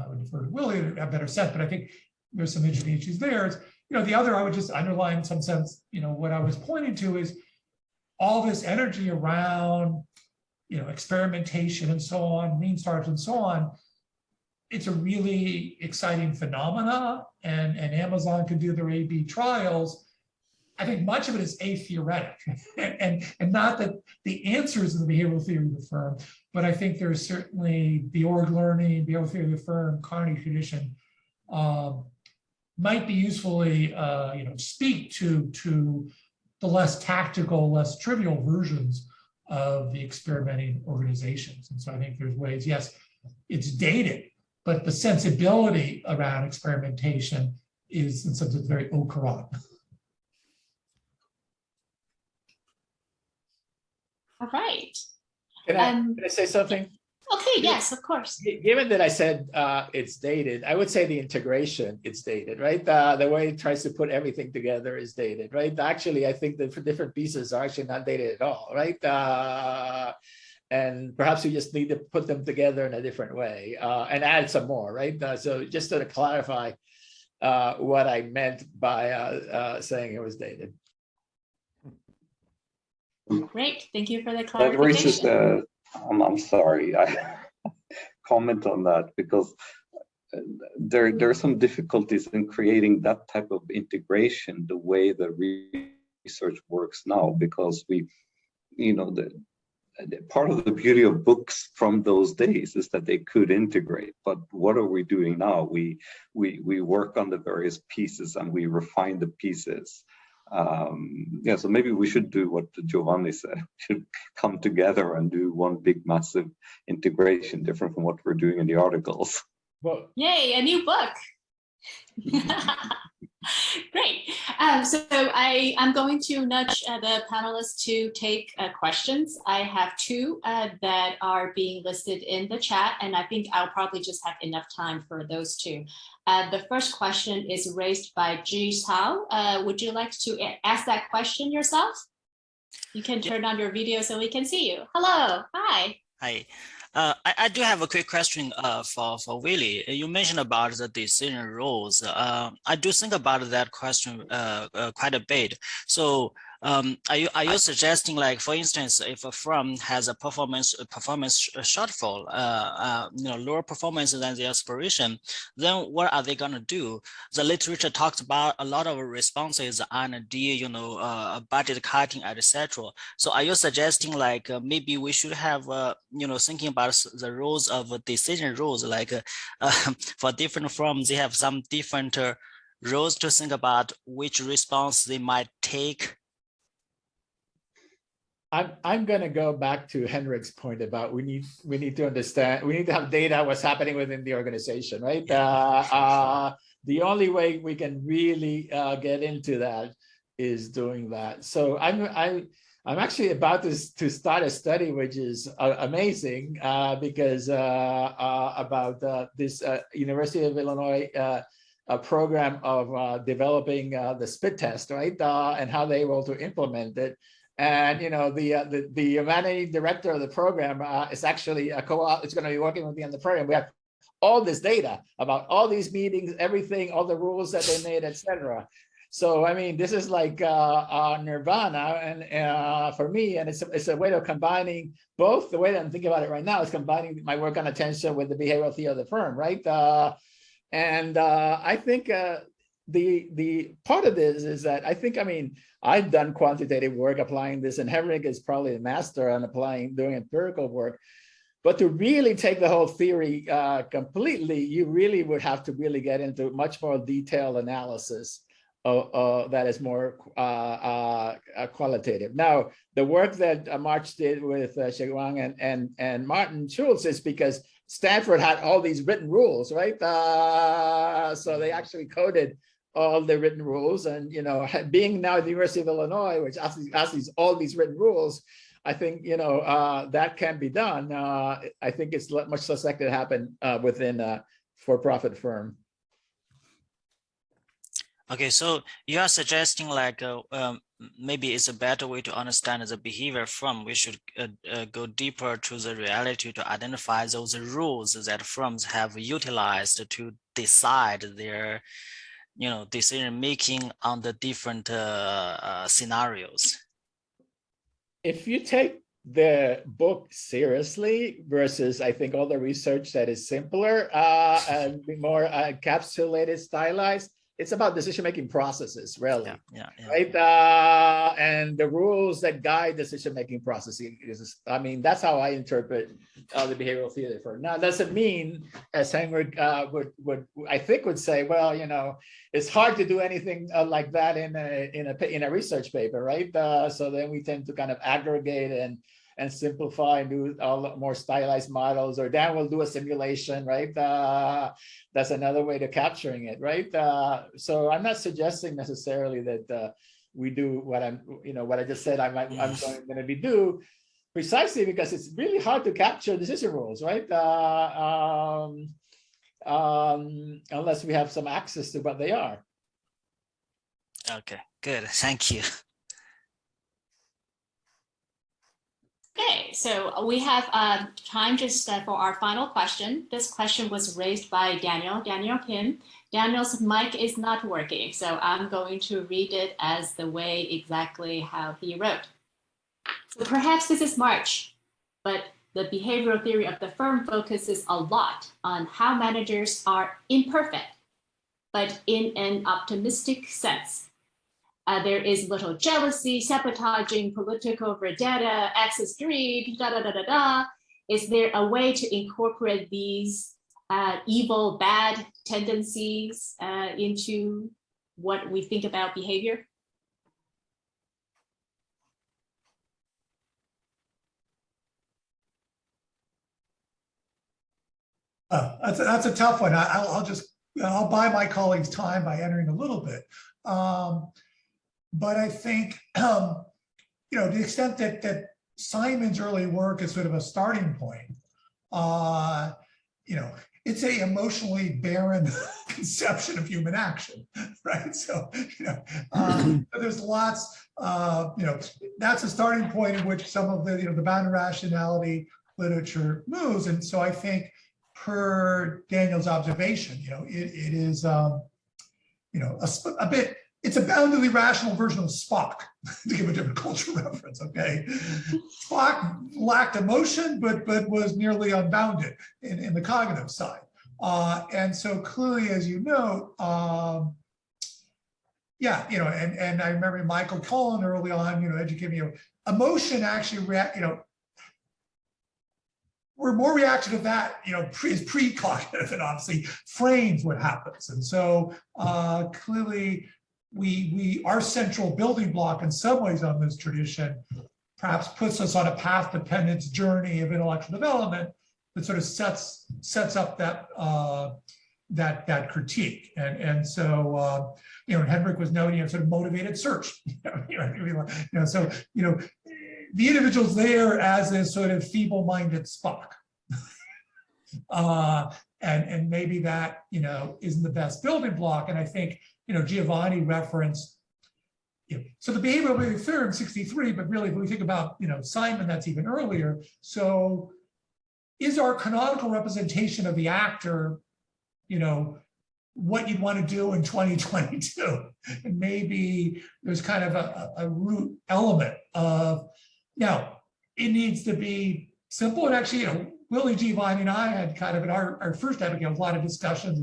[SPEAKER 5] would defer to Willie to have better sense, but I think there's some interesting issues there. It's, the other, I would just underline in some sense, what I was pointing to is all this energy around, experimentation and so on, lean startups and so on. It's a really exciting phenomena, and Amazon can do their A/B trials. I think much of it is atheoretic, and not that the answers in the behavioral theory of the firm, but I think there's certainly the org learning, behavioral theory of the firm, Carnegie tradition, might be usefully, speak to the less tactical, less trivial versions of the experimenting organizations. And so I think there's ways, yes, it's dated, but the sensibility around experimentation is in some sense very au courant.
[SPEAKER 1] All right.
[SPEAKER 6] Can I say something?
[SPEAKER 1] Okay, yes, of course.
[SPEAKER 6] Given that I said it's dated, I would say the integration, it's dated, right? The way it tries to put everything together is dated, right? Actually, I think that for different pieces are actually not dated at all, right? And perhaps you just need to put them together in a different way and add some more, right? So just to clarify what I meant by saying it was dated.
[SPEAKER 1] Great, thank you for the
[SPEAKER 4] That
[SPEAKER 1] clarification.
[SPEAKER 4] raises I'm sorry, I comment on that, because there are some difficulties in creating that type of integration the way the research works now, because we, the part of the beauty of books from those days is that they could integrate. But what are we doing now? We work on the various pieces and we refine the pieces. Yeah, so maybe we should do what Giovanni said. We should come together and do one big massive integration, different from what we're doing in the articles.
[SPEAKER 6] Well,
[SPEAKER 1] Yay, a new book. Great. So I'm going to nudge the panelists to take questions. I have two that are being listed in the chat, and I think I'll probably just have enough time for those two. The first question is raised by Ji Sao. Would you like to ask that question yourself? You can turn on your video so we can see you. Hello, hi.
[SPEAKER 7] Hi. I do have a quick question for Willie. You mentioned about the decision rules. I do think about that question quite a bit. So are you suggesting, like, for instance, if a firm has a performance shortfall, lower performance than the aspiration, then what are they going to do? The literature talks about a lot of responses, R&D, budget cutting, etc. So are you suggesting, like, maybe we should have thinking about the rules of decision rules, like for different firms, they have some different rules to think about which response they might take?
[SPEAKER 6] I'm going to go back to Henrich's point about we need to understand, we need to have data what's happening within the organization, right? The only way we can really get into that is doing that. So I'm actually about to start a study which is amazing because about this University of Illinois a program of developing the spit test, right? And how they were able to implement it. And the managing director of the program is actually it's going to be working with me on the program. We have all this data about all these meetings, everything, all the rules that they made, etc. So I mean, this is like nirvana, and for me, and it's a way of combining both. The way that I'm thinking about it right now is combining my work on attention with the behavioral theory of the firm, right? I think the part of this is that I mean, I've done quantitative work applying this, and Henrich is probably a master on doing empirical work. But to really take the whole theory completely, you really would have to really get into much more detailed analysis that is more qualitative. Now, the work that March did with Xiaoguang and Martin Schultz is because Stanford had all these written rules, right? So they actually coded all the written rules, and being now at the University of Illinois, which has all these written rules, I think that can be done. I think it's much less likely to happen within a for-profit firm.
[SPEAKER 7] Okay, so you are suggesting, like, maybe it's a better way to understand the behavior firm. We should go deeper to the reality to identify those rules that firms have utilized to decide their decision making on the different scenarios.
[SPEAKER 6] If you take the book seriously versus, I think, all the research that is simpler and more encapsulated, stylized, it's about decision-making processes, really, right? And the rules that guide decision-making processes. I mean, that's how I interpret the behavioral theory firm. Now, it doesn't mean, as Henrich would say, well, it's hard to do anything like that in a research paper, right? So then we tend to kind of aggregate and simplify and do a lot more stylized models, or Dan will do a simulation, right? That's another way to capturing it, right? So I'm not suggesting necessarily that we do what I just said I'm going to be do, precisely because it's really hard to capture decision rules, right? Unless we have some access to what they are.
[SPEAKER 7] Okay, good, thank you.
[SPEAKER 1] Okay, so we have time just for our final question. This question was raised by Daniel Kim. Daniel's mic is not working, so I'm going to read it as the way exactly how he wrote. So perhaps this is March, but the behavioral theory of the firm focuses a lot on how managers are imperfect, but in an optimistic sense. There is little jealousy, sabotaging, political vendetta, access greed, Is there a way to incorporate these evil, bad tendencies into what we think about behavior?
[SPEAKER 5] That's a tough one. I'll buy my colleagues time by entering a little bit. But I think, to the extent that Simon's early work is sort of a starting point, it's a emotionally barren conception of human action, right? So, there's lots, that's a starting point in which some of the bounded rationality literature moves. And so I think per Daniel's observation, it is, a bit, it's a boundedly rational version of Spock, to give a different cultural reference, okay? Spock lacked emotion, but was nearly unbounded in the cognitive side. And so clearly, as you know, and I remember Michael Cullen early on, educating me, emotion actually we're more reactive to that, is precognitive, and obviously frames what happens. And so clearly our central building block in some ways on this tradition perhaps puts us on a path dependence journey of intellectual development that sort of sets up that that critique. And so Henrich was noting sort of motivated search. So the individual's there as this sort of feeble-minded Spock. And maybe that isn't the best building block. And I think Giovanni referenced so the behavioral theorem 63, but really when we think about Simon, that's even earlier. So is our canonical representation of the actor what you'd want to do in 2022? And maybe there's kind of a root element of now it needs to be simple. And actually, Willie, Giovanni, and I had kind of in our first episode a lot of discussions,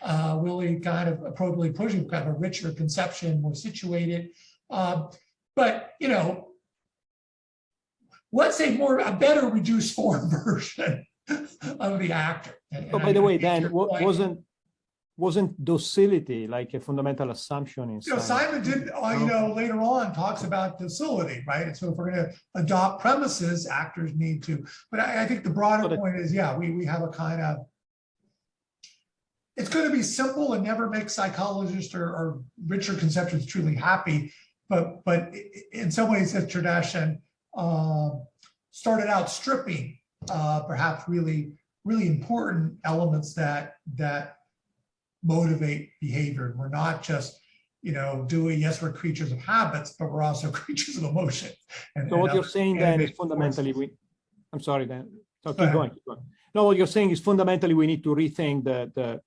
[SPEAKER 5] and Willie kind of appropriately pushing kind of a richer conception, more situated. But let's say a better reduced form version of the actor. And
[SPEAKER 3] by the way, Dan, wasn't docility like a fundamental assumption in Simon?
[SPEAKER 5] Simon did, later on talks about docility, right? And so if we're going to adopt premises, actors need to. But I think the broader point is, we have a kind of, it's going to be simple and never make psychologists or richer conceptions truly happy. But in some ways, this tradition started out stripping perhaps really important elements that motivate behavior. We're not just we're creatures of habits, but we're also creatures of emotion.
[SPEAKER 3] So what you're saying then is fundamentally I'm sorry, Dan. So keep going. No, what you're saying is fundamentally we need to rethink the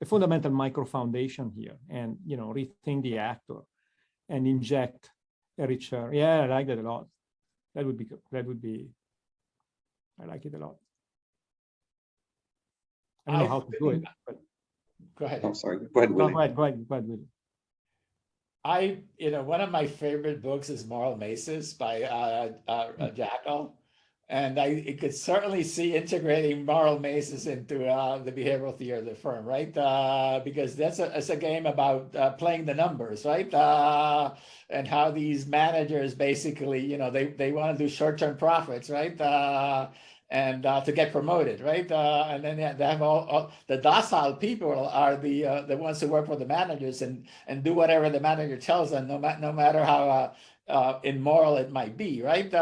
[SPEAKER 3] fundamental micro foundation here, and rethink the actor and inject a richer. Yeah, I like that a lot. That would be. I like it a lot. I don't know how to do it, but
[SPEAKER 6] go ahead.
[SPEAKER 4] I'm sorry. Go ahead, Willie.
[SPEAKER 3] No, go ahead, Willie.
[SPEAKER 6] One of my favorite books is Moral Maces by Jackal. And I could certainly see integrating moral maces into the behavioral theory of the firm, right? Because it's a game about playing the numbers, right? And how these managers basically, they want to do short-term profits, right? And to get promoted, right? And then they have all the docile people are the ones who work for the managers and do whatever the manager tells them, no matter how immoral it might be, right?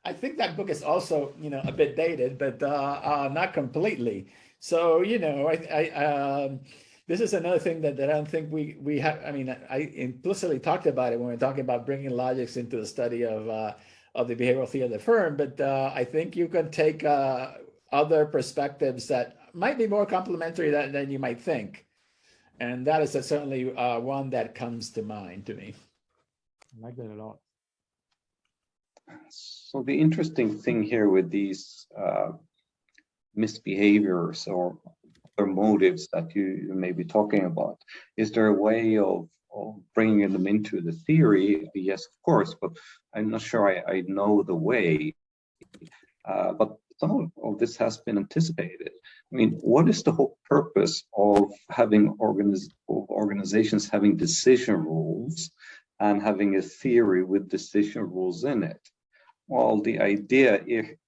[SPEAKER 6] I think that book is also, a bit dated, but not completely. So, this is another thing that I don't think we have. I mean, I implicitly talked about it when we were talking about bringing logics into the study of the behavioral theory of the firm. But I think you can take other perspectives that might be more complementary than you might think. And that is certainly one that comes to mind to me.
[SPEAKER 3] I like that a lot.
[SPEAKER 4] So the interesting thing here with these misbehaviors or other motives that you may be talking about, is there a way of bringing them into the theory? Yes, of course, but I'm not sure I know the way. But some of this has been anticipated. I mean, what is the whole purpose of having organizations having decision rules and having a theory with decision rules in it? Well, the idea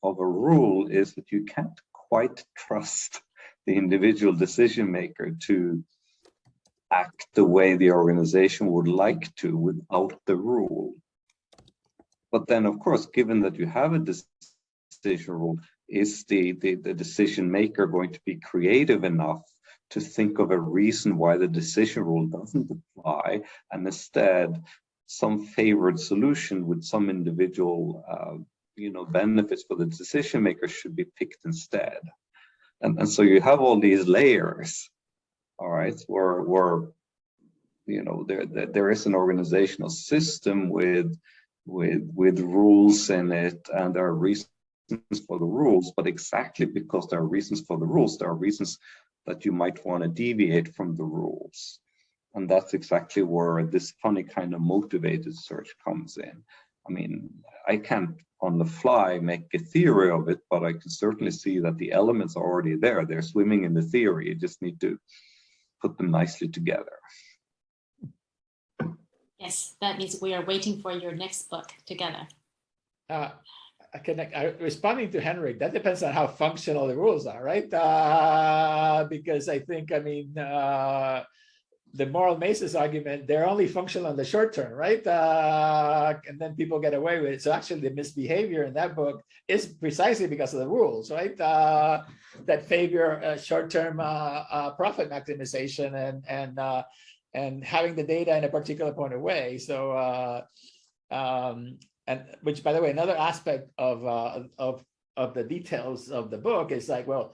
[SPEAKER 4] of a rule is that you can't quite trust the individual decision maker to act the way the organization would like to without the rule. But then, of course, given that you have a decision rule, is the decision maker going to be creative enough to think of a reason why the decision rule doesn't apply, and instead some favored solution with some individual benefits for the decision makers should be picked instead. And so you have all these layers, all right, where there is an organizational system with rules in it, and there are reasons for the rules, but exactly because there are reasons for the rules, there are reasons that you might want to deviate from the rules. And that's exactly where this funny kind of motivated search comes in. I mean, I can't on the fly make a theory of it, but I can certainly see that the elements are already there. They're swimming in the theory. You just need to put them nicely together.
[SPEAKER 1] Yes, that means we are waiting for your next book together.
[SPEAKER 6] Responding to Henrich, that depends on how functional the rules are, right? Because I think, the moral basis argument, they're only functional in the short term, right? And then people get away with it. So actually the misbehavior in that book is precisely because of the rules, right? That favor short-term profit maximization and having the data in a particular point of way. So, and which, by the way, another aspect of the details of the book is like, well,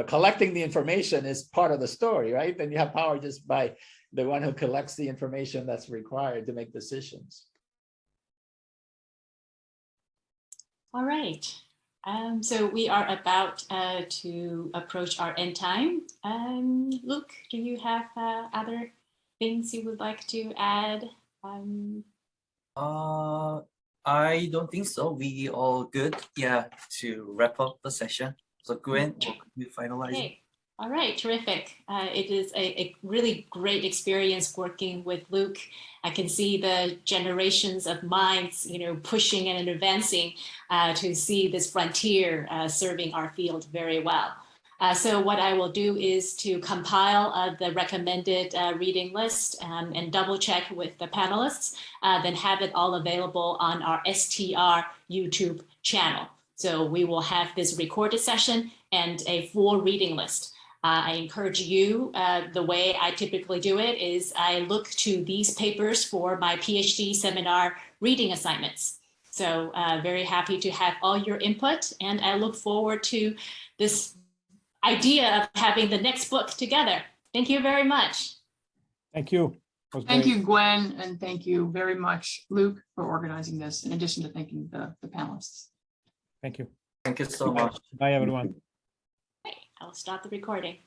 [SPEAKER 6] collecting the information is part of the story, right? And you have power just by the one who collects the information that's required to make decisions.
[SPEAKER 1] All right. So we are about to approach our end time. Luke, do you have other things you would like to add?
[SPEAKER 2] I don't think so. We all good, to wrap up the session. So Gwen, will you finalize?
[SPEAKER 1] Okay. All right, terrific. It is a really great experience working with Luke. I can see the generations of minds, pushing and advancing to see this frontier serving our field very well. So what I will do is to compile the recommended reading list and double check with the panelists, then have it all available on our STR YouTube channel. So we will have this recorded session and a full reading list. I encourage you, the way I typically do it is I look to these papers for my PhD seminar reading assignments. So very happy to have all your input, and I look forward to this idea of having the next book together. Thank you very much.
[SPEAKER 3] Thank you.
[SPEAKER 8] Thank you, Gwen, and thank you very much, Luke, for organizing this, in addition to thanking the panelists.
[SPEAKER 3] Thank you.
[SPEAKER 2] Thank you so much.
[SPEAKER 3] Bye, everyone.
[SPEAKER 1] Okay, I'll stop the recording.